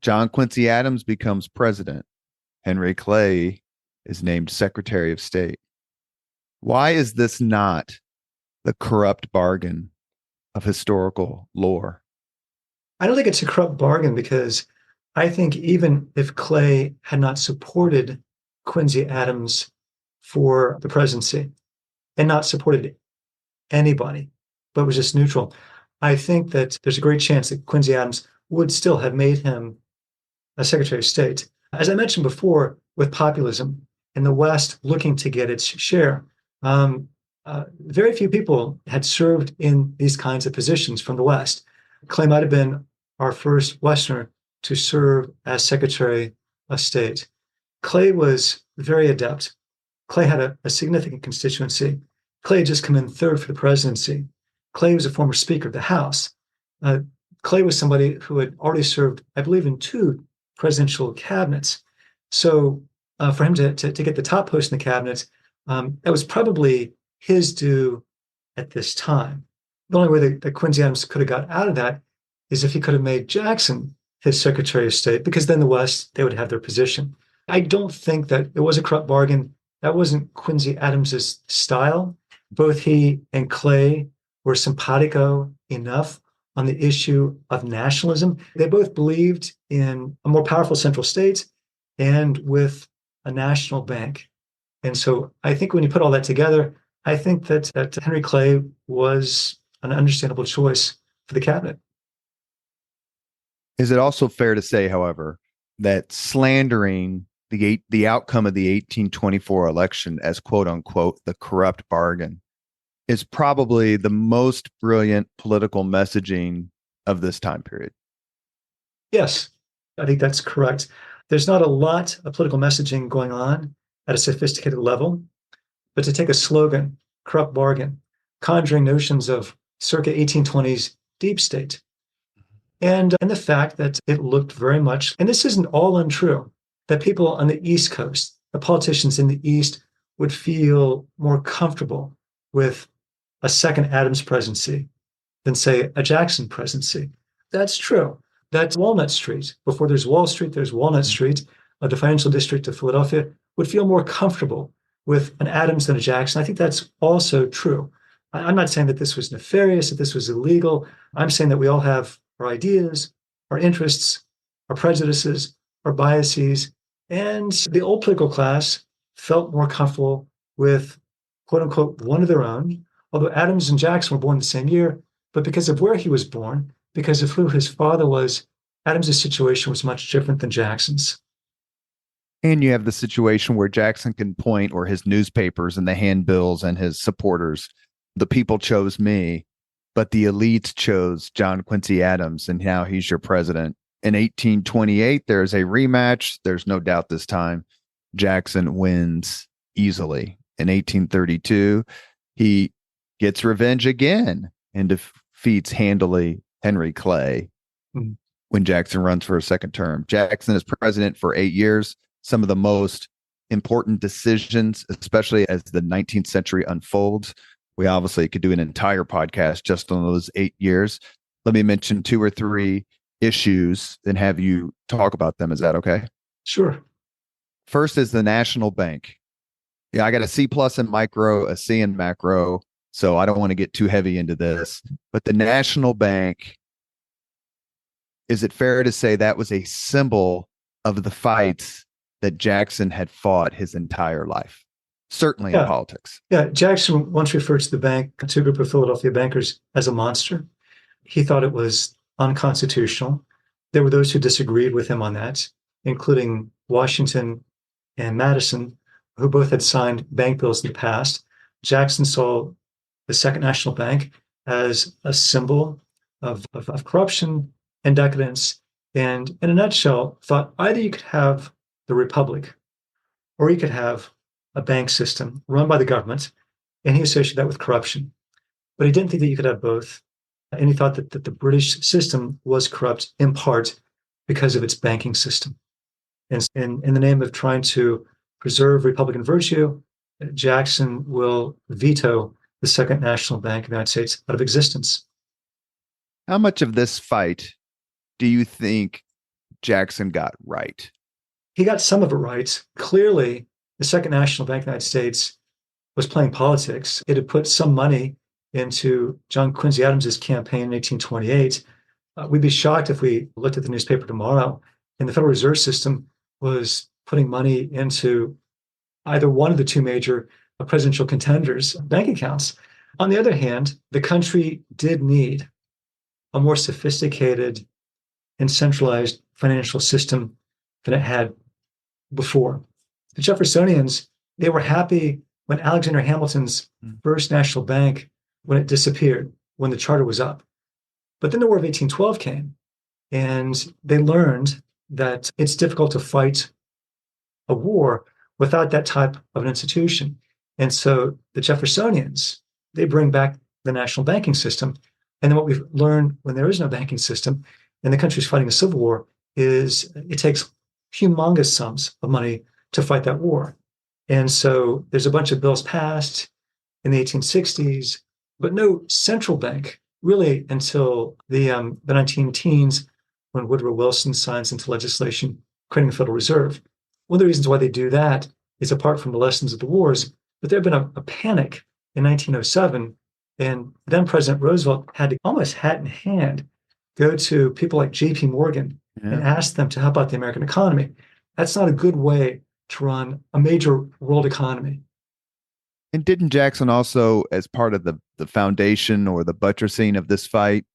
John Quincy Adams becomes president. Henry Clay is named Secretary of State. Why is this not the corrupt bargain of historical lore?
I don't think it's a corrupt bargain because I think even if Clay had not supported Quincy Adams for the presidency and not supported anybody, but was just neutral, I think that there's a great chance that Quincy Adams would still have made him a Secretary of State. As I mentioned before, with populism in the West looking to get its share, very few people had served in these kinds of positions from the West. Clay might have been our first Westerner to serve as Secretary of State. Clay was very adept. Clay had a significant constituency. Clay had just come in third for the presidency. Clay was a former Speaker of the House. Clay was somebody who had already served, I believe, in 2 presidential cabinets. So for him to get the top post in the cabinet, that was probably his due at this time. The only way that Quincy Adams could have got out of that is if he could have made Jackson his Secretary of State, because then the West, they would have their position. I don't think that it was a corrupt bargain. That wasn't Quincy Adams's style. Both he and Clay were simpatico enough on the issue of nationalism. They both believed in a more powerful central state and with a national bank. And so I think when you put all that together, I think that Henry Clay was an understandable choice for the cabinet.
Is it also fair to say, however, that slandering the outcome of the 1824 election as quote unquote the corrupt bargain is probably the most brilliant political messaging of this time period.
Yes, I think that's correct. There's not a lot of political messaging going on at a sophisticated level, but to take a slogan, corrupt bargain, conjuring notions of circa 1820s deep state, and the fact that it looked very much, and this isn't all untrue, that people on the East Coast, the politicians in the East, would feel more comfortable with a second Adams presidency than, say, a Jackson presidency. That's true. That Walnut Street, before there's Wall Street, there's Walnut Street, the financial district of Philadelphia, would feel more comfortable with an Adams than a Jackson. I think that's also true. I'm not saying that this was nefarious, that this was illegal. I'm saying that we all have our ideas, our interests, our prejudices, our biases, and the old political class felt more comfortable with, quote unquote, one of their own. Although Adams and Jackson were born the same year, but because of where he was born, because of who his father was, Adams's situation was much different than Jackson's.
And you have the situation where Jackson can point, or his newspapers and the handbills and his supporters, the people chose me, but the elites chose John Quincy Adams, and now he's your president. In 1828, there's a rematch. There's no doubt this time Jackson wins easily. In 1832, he gets revenge again and defeats handily Henry Clay when Jackson runs for a second term. Jackson is president for 8 years. Some of the most important decisions, especially as the 19th century unfolds. We obviously could do an entire podcast just on those 8 years. Let me mention 2 or 3 issues and have you talk about them. Is that okay?
Sure.
First is the National Bank. Yeah, I got a C+ in micro, a C in macro, so I don't want to get too heavy into this. But the National Bank, is it fair to say that was a symbol of the fights that Jackson had fought his entire life, certainly in politics?
Yeah, Jackson once referred to the bank, to a group of Philadelphia bankers, as a monster. He thought it was unconstitutional. There were those who disagreed with him on that, including Washington and Madison, who both had signed bank bills in the past. Jackson saw the Second National Bank as a symbol of corruption and decadence, and in a nutshell, thought either you could have the Republic or you could have a bank system run by the government, and he associated that with corruption. But he didn't think that you could have both, and he thought that the British system was corrupt in part because of its banking system. And in the name of trying to preserve Republican virtue, Jackson will veto the Second National Bank of the United States out of existence.
How much of this fight do you think Jackson got right?
He got some of it right. Clearly, the Second National Bank of the United States was playing politics. It had put some money into John Quincy Adams's campaign in 1828. We'd be shocked if we looked at the newspaper tomorrow and the Federal Reserve System was putting money into either one of the 2 major presidential contenders' bank accounts. On the other hand, the country did need a more sophisticated and centralized financial system than it had before. The Jeffersonians, they were happy when Alexander Hamilton's First National Bank, when it disappeared, when the charter was up. But then the War of 1812 came, and they learned that it's difficult to fight a war without that type of an institution. And so the Jeffersonians, they bring back the national banking system. And then what we've learned when there is no banking system and the country's fighting a civil war is it takes humongous sums of money to fight that war. And so there's a bunch of bills passed in the 1860s, but no central bank really until the 19 teens, when Woodrow Wilson signs into legislation creating the Federal Reserve. One of the reasons why they do that is, apart from the lessons of the wars, but there had been a panic in 1907, and then President Roosevelt had to, almost hat in hand, go to people like J.P. Morgan and ask them to help out the American economy. That's not a good way to run a major world economy.
And didn't Jackson also, as part of the foundation or the buttressing of this fight,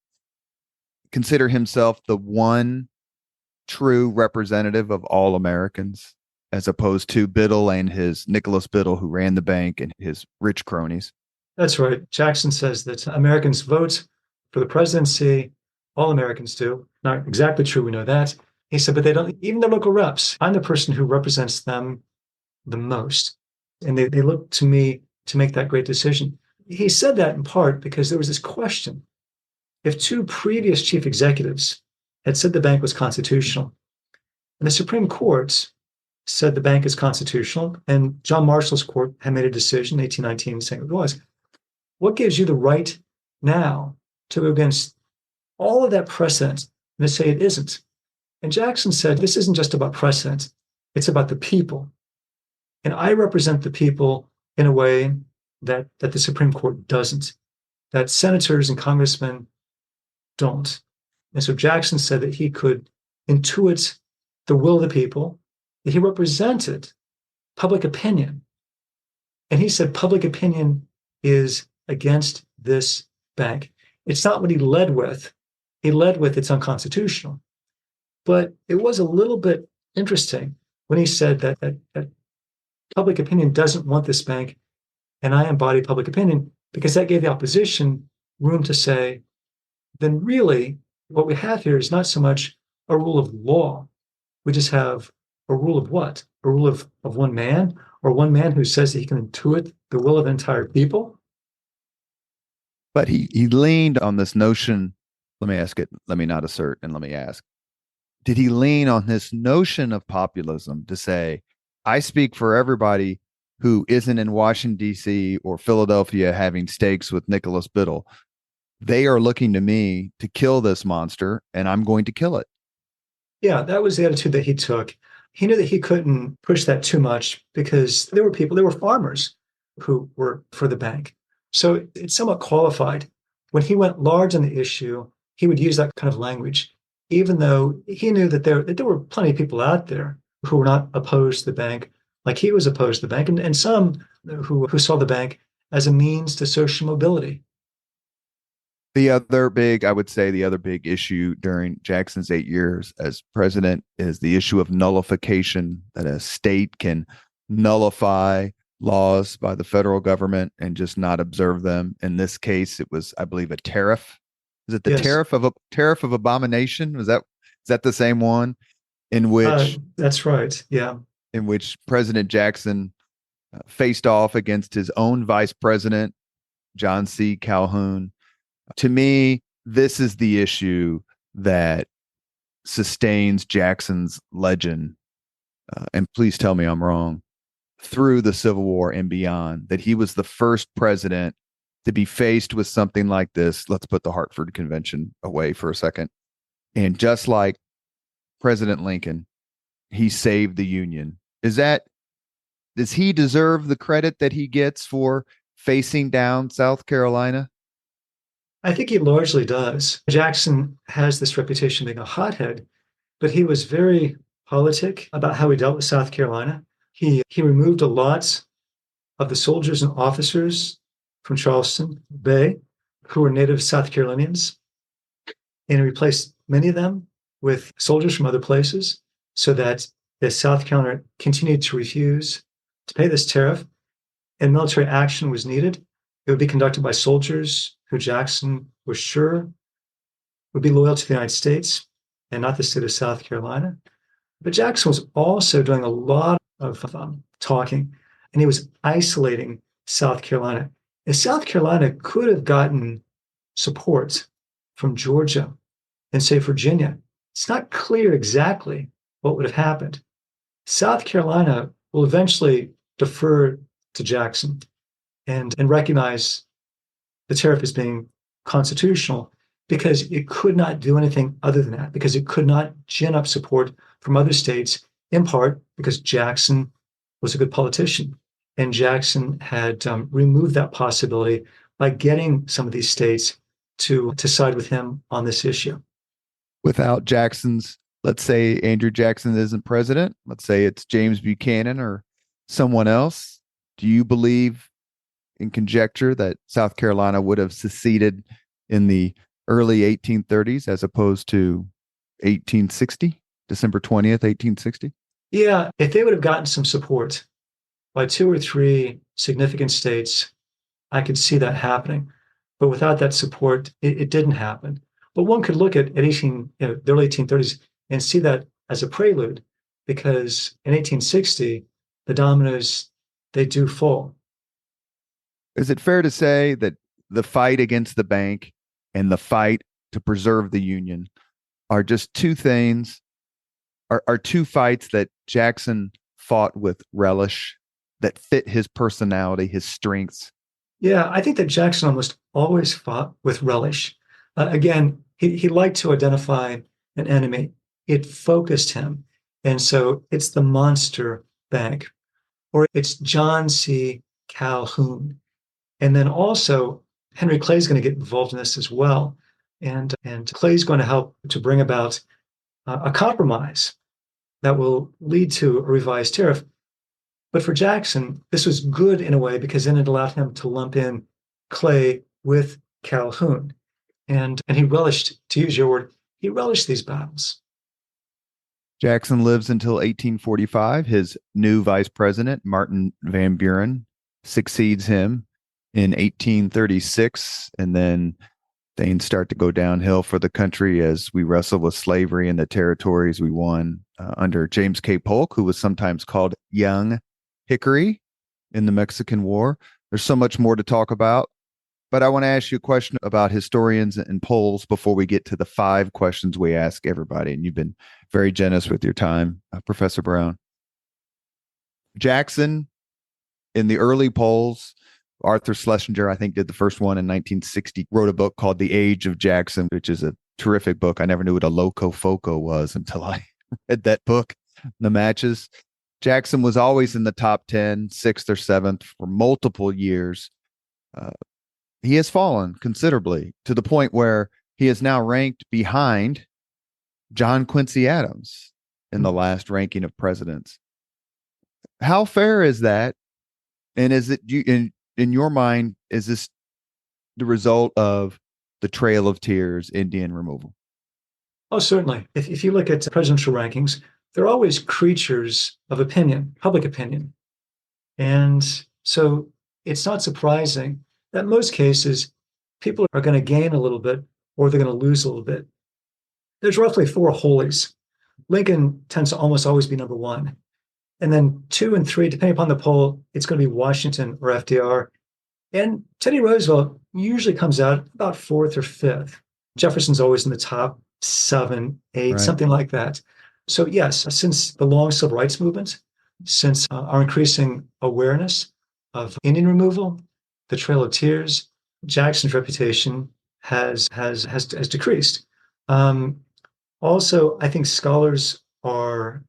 consider himself the one true representative of all Americans, as opposed to Biddle and his Nicholas Biddle, who ran the bank, and his rich cronies?
That's right. Jackson says that Americans vote for the presidency. All Americans do. Not exactly true. We know that. He said, but they don't, even their local reps. I'm the person who represents them the most. And they look to me to make that great decision. He said that in part because there was this question. If two previous chief executives had said the bank was constitutional, and the Supreme Court said the bank is constitutional, and John Marshall's court had made a decision in 1819 saying it was, what gives you the right now to go against all of that precedent and to say it isn't? And Jackson said, this isn't just about precedent, it's about the people. And I represent the people in a way that the Supreme Court doesn't, that senators and congressmen don't. And so Jackson said that he could intuit the will of the people, that he represented public opinion. And he said public opinion is against this bank. It's not what he led with. He led with it's unconstitutional. But it was a little bit interesting when he said that public opinion doesn't want this bank, and I embody public opinion, because that gave the opposition room to say, then really what we have here is not so much a rule of law. We just have a rule of what? A rule of one man, or one man who says that he can intuit the will of an entire people?
But he leaned on this notion. Let me ask it. Let me not assert, and let me ask. Did he lean on this notion of populism to say, I speak for everybody who isn't in Washington, D.C. or Philadelphia having steaks with Nicholas Biddle? They are looking to me to kill this monster, and I'm going to kill it.
Yeah, that was the attitude that he took. He knew that he couldn't push that too much because there were farmers who were for the bank. So it's somewhat qualified. When he went large on the issue, he would use that kind of language, even though he knew that there were plenty of people out there who were not opposed to the bank, like he was opposed to the bank, and some who saw the bank as a means to social mobility.
The other big issue during Jackson's 8 years as president is the issue of nullification, that a state can nullify laws by the federal government and just not observe them. In this case, it was, I believe, a tariff. Is it the
Yes.
tariff of abomination? Is that the same one in which
that's right. Yeah.
in which President Jackson faced off against his own vice president, John C. Calhoun? To me, this is the issue that sustains Jackson's legend. And please tell me I'm wrong. Through the Civil War and beyond, that he was the first president to be faced with something like this. Let's put the Hartford Convention away for a second. And just like President Lincoln, he saved the Union. Does he deserve the credit that he gets for facing down South Carolina?
I think he largely does. Jackson has this reputation being a hothead, but he was very politic about how he dealt with South Carolina. He removed a lot of the soldiers and officers from Charleston Bay who were native South Carolinians, and replaced many of them with soldiers from other places, so that the South Carolina continued to refuse to pay this tariff, and military action was needed. It would be conducted by soldiers who Jackson was sure would be loyal to the United States and not the state of South Carolina. But Jackson was also doing a lot of talking, and he was isolating South Carolina. And South Carolina could have gotten support from Georgia and, say, Virginia. It's not clear exactly what would have happened. South Carolina will eventually defer to Jackson and recognize the tariff as being constitutional, because it could not do anything other than that, because it could not gin up support from other states, in part because Jackson was a good politician. And Jackson had removed that possibility by getting some of these states to side with him on this issue.
Without Jackson's, let's say Andrew Jackson isn't president, let's say it's James Buchanan or someone else, do you believe in conjecture that South Carolina would have seceded in the early 1830s as opposed to 1860, December 20th, 1860?
Yeah, if they would have gotten some support by two or three significant states I could see that happening. But without that support, it didn't happen. But one could look at 18, the early 1830s and see that as a prelude, because in 1860, the dominoes, they do fall.
Is it fair to say that the fight against the bank and the fight to preserve the Union are just two things, are two fights that Jackson fought with relish, that fit his personality, his strengths?
Yeah, I think that Jackson almost always fought with relish. Again, he liked to identify an enemy. It focused him. And so it's the monster bank, or it's John C. Calhoun. And then also Henry Clay is going to get involved in this as well. And Clay is going to help to bring about a compromise that will lead to a revised tariff. But for Jackson, this was good in a way because then it allowed him to lump in Clay with Calhoun. And he relished, to use your word, he relished these battles.
Jackson lives until 1845. His new vice president, Martin Van Buren, succeeds him in 1836. And then things start to go downhill for the country as we wrestle with slavery in the territories we won under James K. Polk, who was sometimes called Young Hickory in the Mexican War. There's so much more to talk about, but I want to ask you a question about historians and polls before we get to the 5 questions we ask everybody. And you've been very generous with your time, Professor Brown. Jackson, in the early polls, Arthur Schlesinger, I think, did the first one in 1960, wrote a book called The Age of Jackson, which is a terrific book. I never knew what a locofoco was until I read that book, The Matches. Jackson was always in the top 10, 6th or 7th for multiple years. He has fallen considerably to the point where he is now ranked behind John Quincy Adams in the last ranking of presidents. How fair is that? And is it, in your mind, is this the result of the Trail of Tears, Indian removal?
Oh, certainly. If you look at presidential rankings, they're always creatures of opinion, public opinion. And so it's not surprising that in most cases, people are going to gain a little bit or they're going to lose a little bit. There's roughly 4 holies. Lincoln tends to almost always be number 1. And then 2 and 3, depending upon the poll, it's going to be Washington or FDR. And Teddy Roosevelt usually comes out about 4th or 5th. Jefferson's always in the top 7, 8, right, something like that. So yes, since the long civil rights movement, since our increasing awareness of Indian removal, the Trail of Tears, Jackson's reputation has decreased. Also, I think scholars are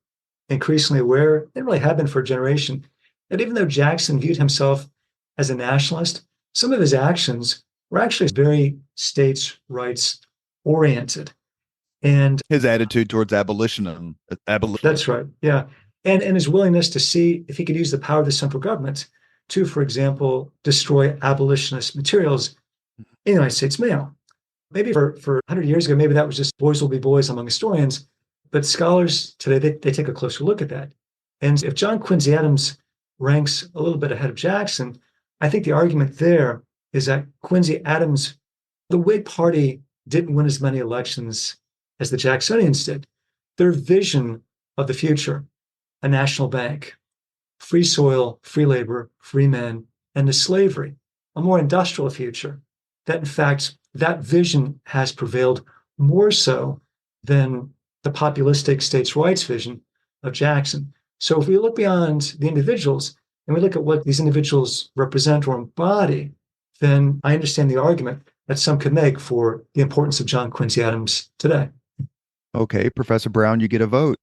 increasingly aware, they really have been for a generation, that even though Jackson viewed himself as a nationalist, some of his actions were actually very states' rights oriented. And
his attitude towards abolition.
That's right. Yeah. And his willingness to see if he could use the power of the central government to, for example, destroy abolitionist materials in the United States mail. Maybe for 100 years ago, maybe that was just boys will be boys among historians. But scholars today, they take a closer look at that. And if John Quincy Adams ranks a little bit ahead of Jackson, I think the argument there is that Quincy Adams, the Whig Party didn't win as many elections as the Jacksonians did. Their vision of the future, a national bank, free soil, free labor, free men, and the slavery, a more industrial future, that in fact, that vision has prevailed more so than the populistic states' rights vision of Jackson. So if we look beyond the individuals and we look at what these individuals represent or embody, then I understand the argument that some could make for the importance of John Quincy Adams today.
Okay, Professor Brown, you get a vote.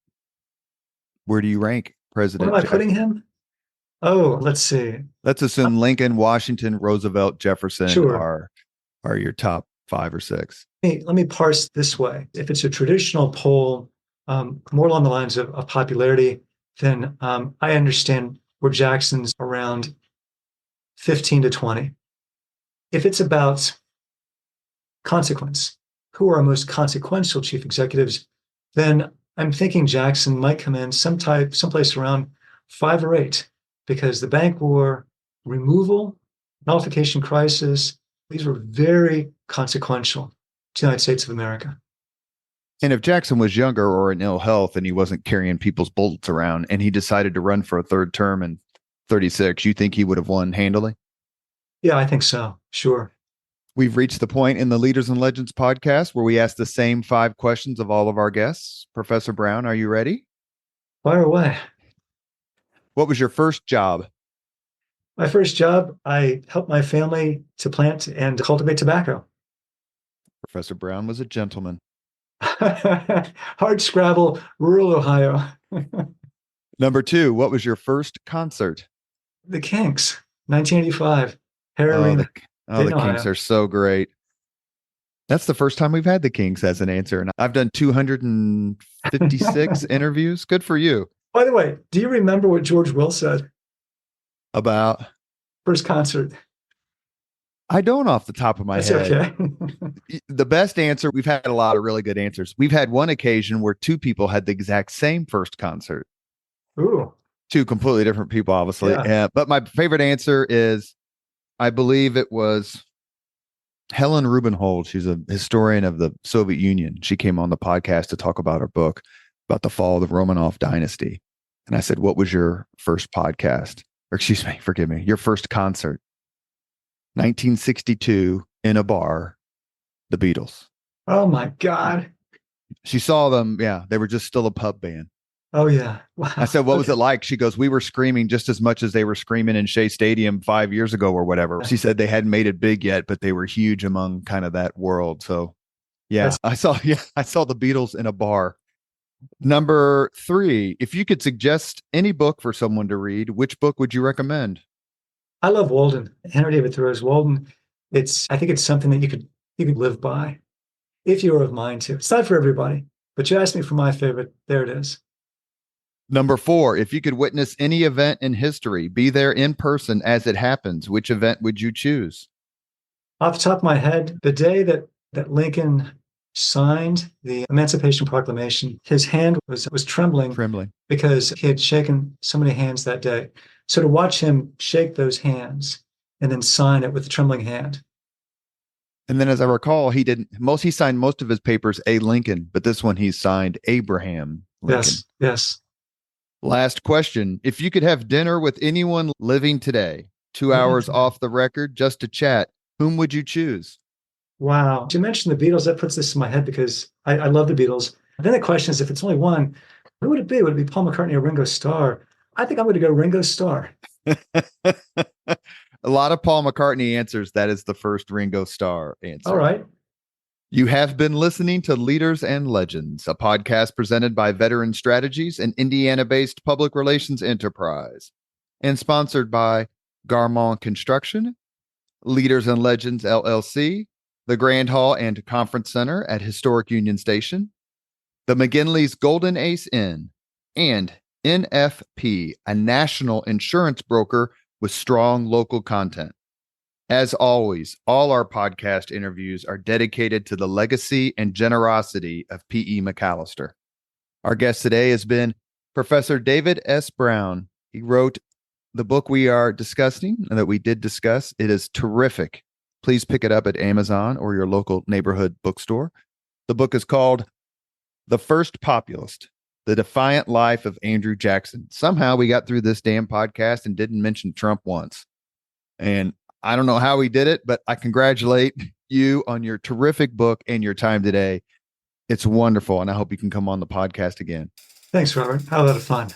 Where do you rank President?
Where am I putting him? Oh, let's see.
Let's assume Lincoln, Washington, Roosevelt, Jefferson
sure.
are your top 5 or 6.
Let me parse this way. If it's a traditional poll, more along the lines of popularity, then I understand where Jackson's around 15 to 20. If it's about consequence, who are our most consequential chief executives, then I'm thinking Jackson might come in someplace around 5 or 8, because the bank war removal nullification crisis. These were very consequential to the United States of America.
And if Jackson was younger or in ill health and he wasn't carrying people's bullets around and he decided to run for a third term in 36, you think he would have won handily?
Yeah, I think so. Sure.
We've reached the point in the Leaders and Legends podcast where we ask the same 5 questions of all of our guests. Professor Brown, are you ready?
Fire away.
What was your first job?
My first job, I helped my family to plant and cultivate tobacco.
Professor Brown was a gentleman.
Hard scrabble, rural Ohio.
Number 2, what was your first concert?
The Kinks, 1985. Arena.
The Kinks are so great. That's the first time we've had the Kinks as an answer. And I've done 256 interviews. Good for you.
By the way, do you remember what George Will said?
About?
First concert.
I don't off the top of my head.
Okay.
The best answer, we've had a lot of really good answers. We've had one occasion where 2 people had the exact same first concert.
Ooh.
2 completely different people, obviously.
Yeah.
But my favorite answer is, I believe it was Helen Rubenhold. She's a historian of the Soviet Union. She came on the podcast to talk about her book about the fall of the Romanov dynasty. And I said, what was your first podcast? Or excuse me, forgive me, your first concert? 1962 in a bar, the Beatles.
Oh my God.
She saw them. Yeah, they were just still a pub band.
Oh yeah. Wow.
I said, what was it like? She goes, we were screaming just as much as they were screaming in Shea Stadium 5 years ago or whatever. She said they hadn't made it big yet, but they were huge among kind of that world. So yeah, I saw the Beatles in a bar. Number 3, if you could suggest any book for someone to read, which book would you recommend?
I love Walden. Henry David Thoreau's Walden. I think it's something that you could live by if you were of mind to. It's not for everybody, but you asked me for my favorite. There it is.
Number 4, if you could witness any event in history, be there in person as it happens, which event would you choose?
Off the top of my head, the day that Lincoln signed the Emancipation Proclamation, his hand was trembling because he had shaken so many hands that day. So to watch him shake those hands and then sign it with a trembling hand.
And then as I recall, he signed most of his papers A. Lincoln, but this one he signed Abraham Lincoln.
Yes.
Last question. If you could have dinner with anyone living today, 2 hours off the record, just to chat, whom would you choose?
Wow. You mentioned the Beatles. That puts this in my head because I love the Beatles. And then the question is, if it's only one, who would it be? Would it be Paul McCartney or Ringo Starr? I think I'm going to go Ringo Starr.
A lot of Paul McCartney answers. That is the first Ringo Starr answer.
All right.
You have been listening to Leaders and Legends, a podcast presented by Veteran Strategies, an Indiana-based public relations enterprise, and sponsored by Garmont Construction, Leaders and Legends, LLC, the Grand Hall and Conference Center at Historic Union Station, the McGinley's Golden Ace Inn, and NFP, a national insurance broker with strong local content. As always, all our podcast interviews are dedicated to the legacy and generosity of P.E. McAllister. Our guest today has been Professor David S. Brown. He wrote the book we are discussing and that we did discuss. It is terrific. Please pick it up at Amazon or your local neighborhood bookstore. The book is called The First Populist, The Defiant Life of Andrew Jackson. Somehow we got through this damn podcast and didn't mention Trump once. And I don't know how we did it, but I congratulate you on your terrific book and your time today. It's wonderful, and I hope you can come on the podcast again.
Thanks, Robert. How a lot of fun.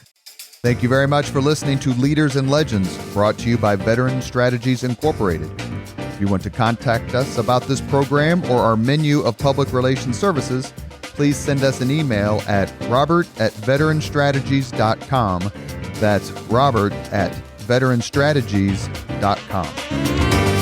Thank you very much for listening to Leaders and Legends, brought to you by Veteran Strategies Incorporated. If you want to contact us about this program or our menu of public relations services, please send us an email at robert@veteranstrategies.com. That's robert@veteranstrategies.com.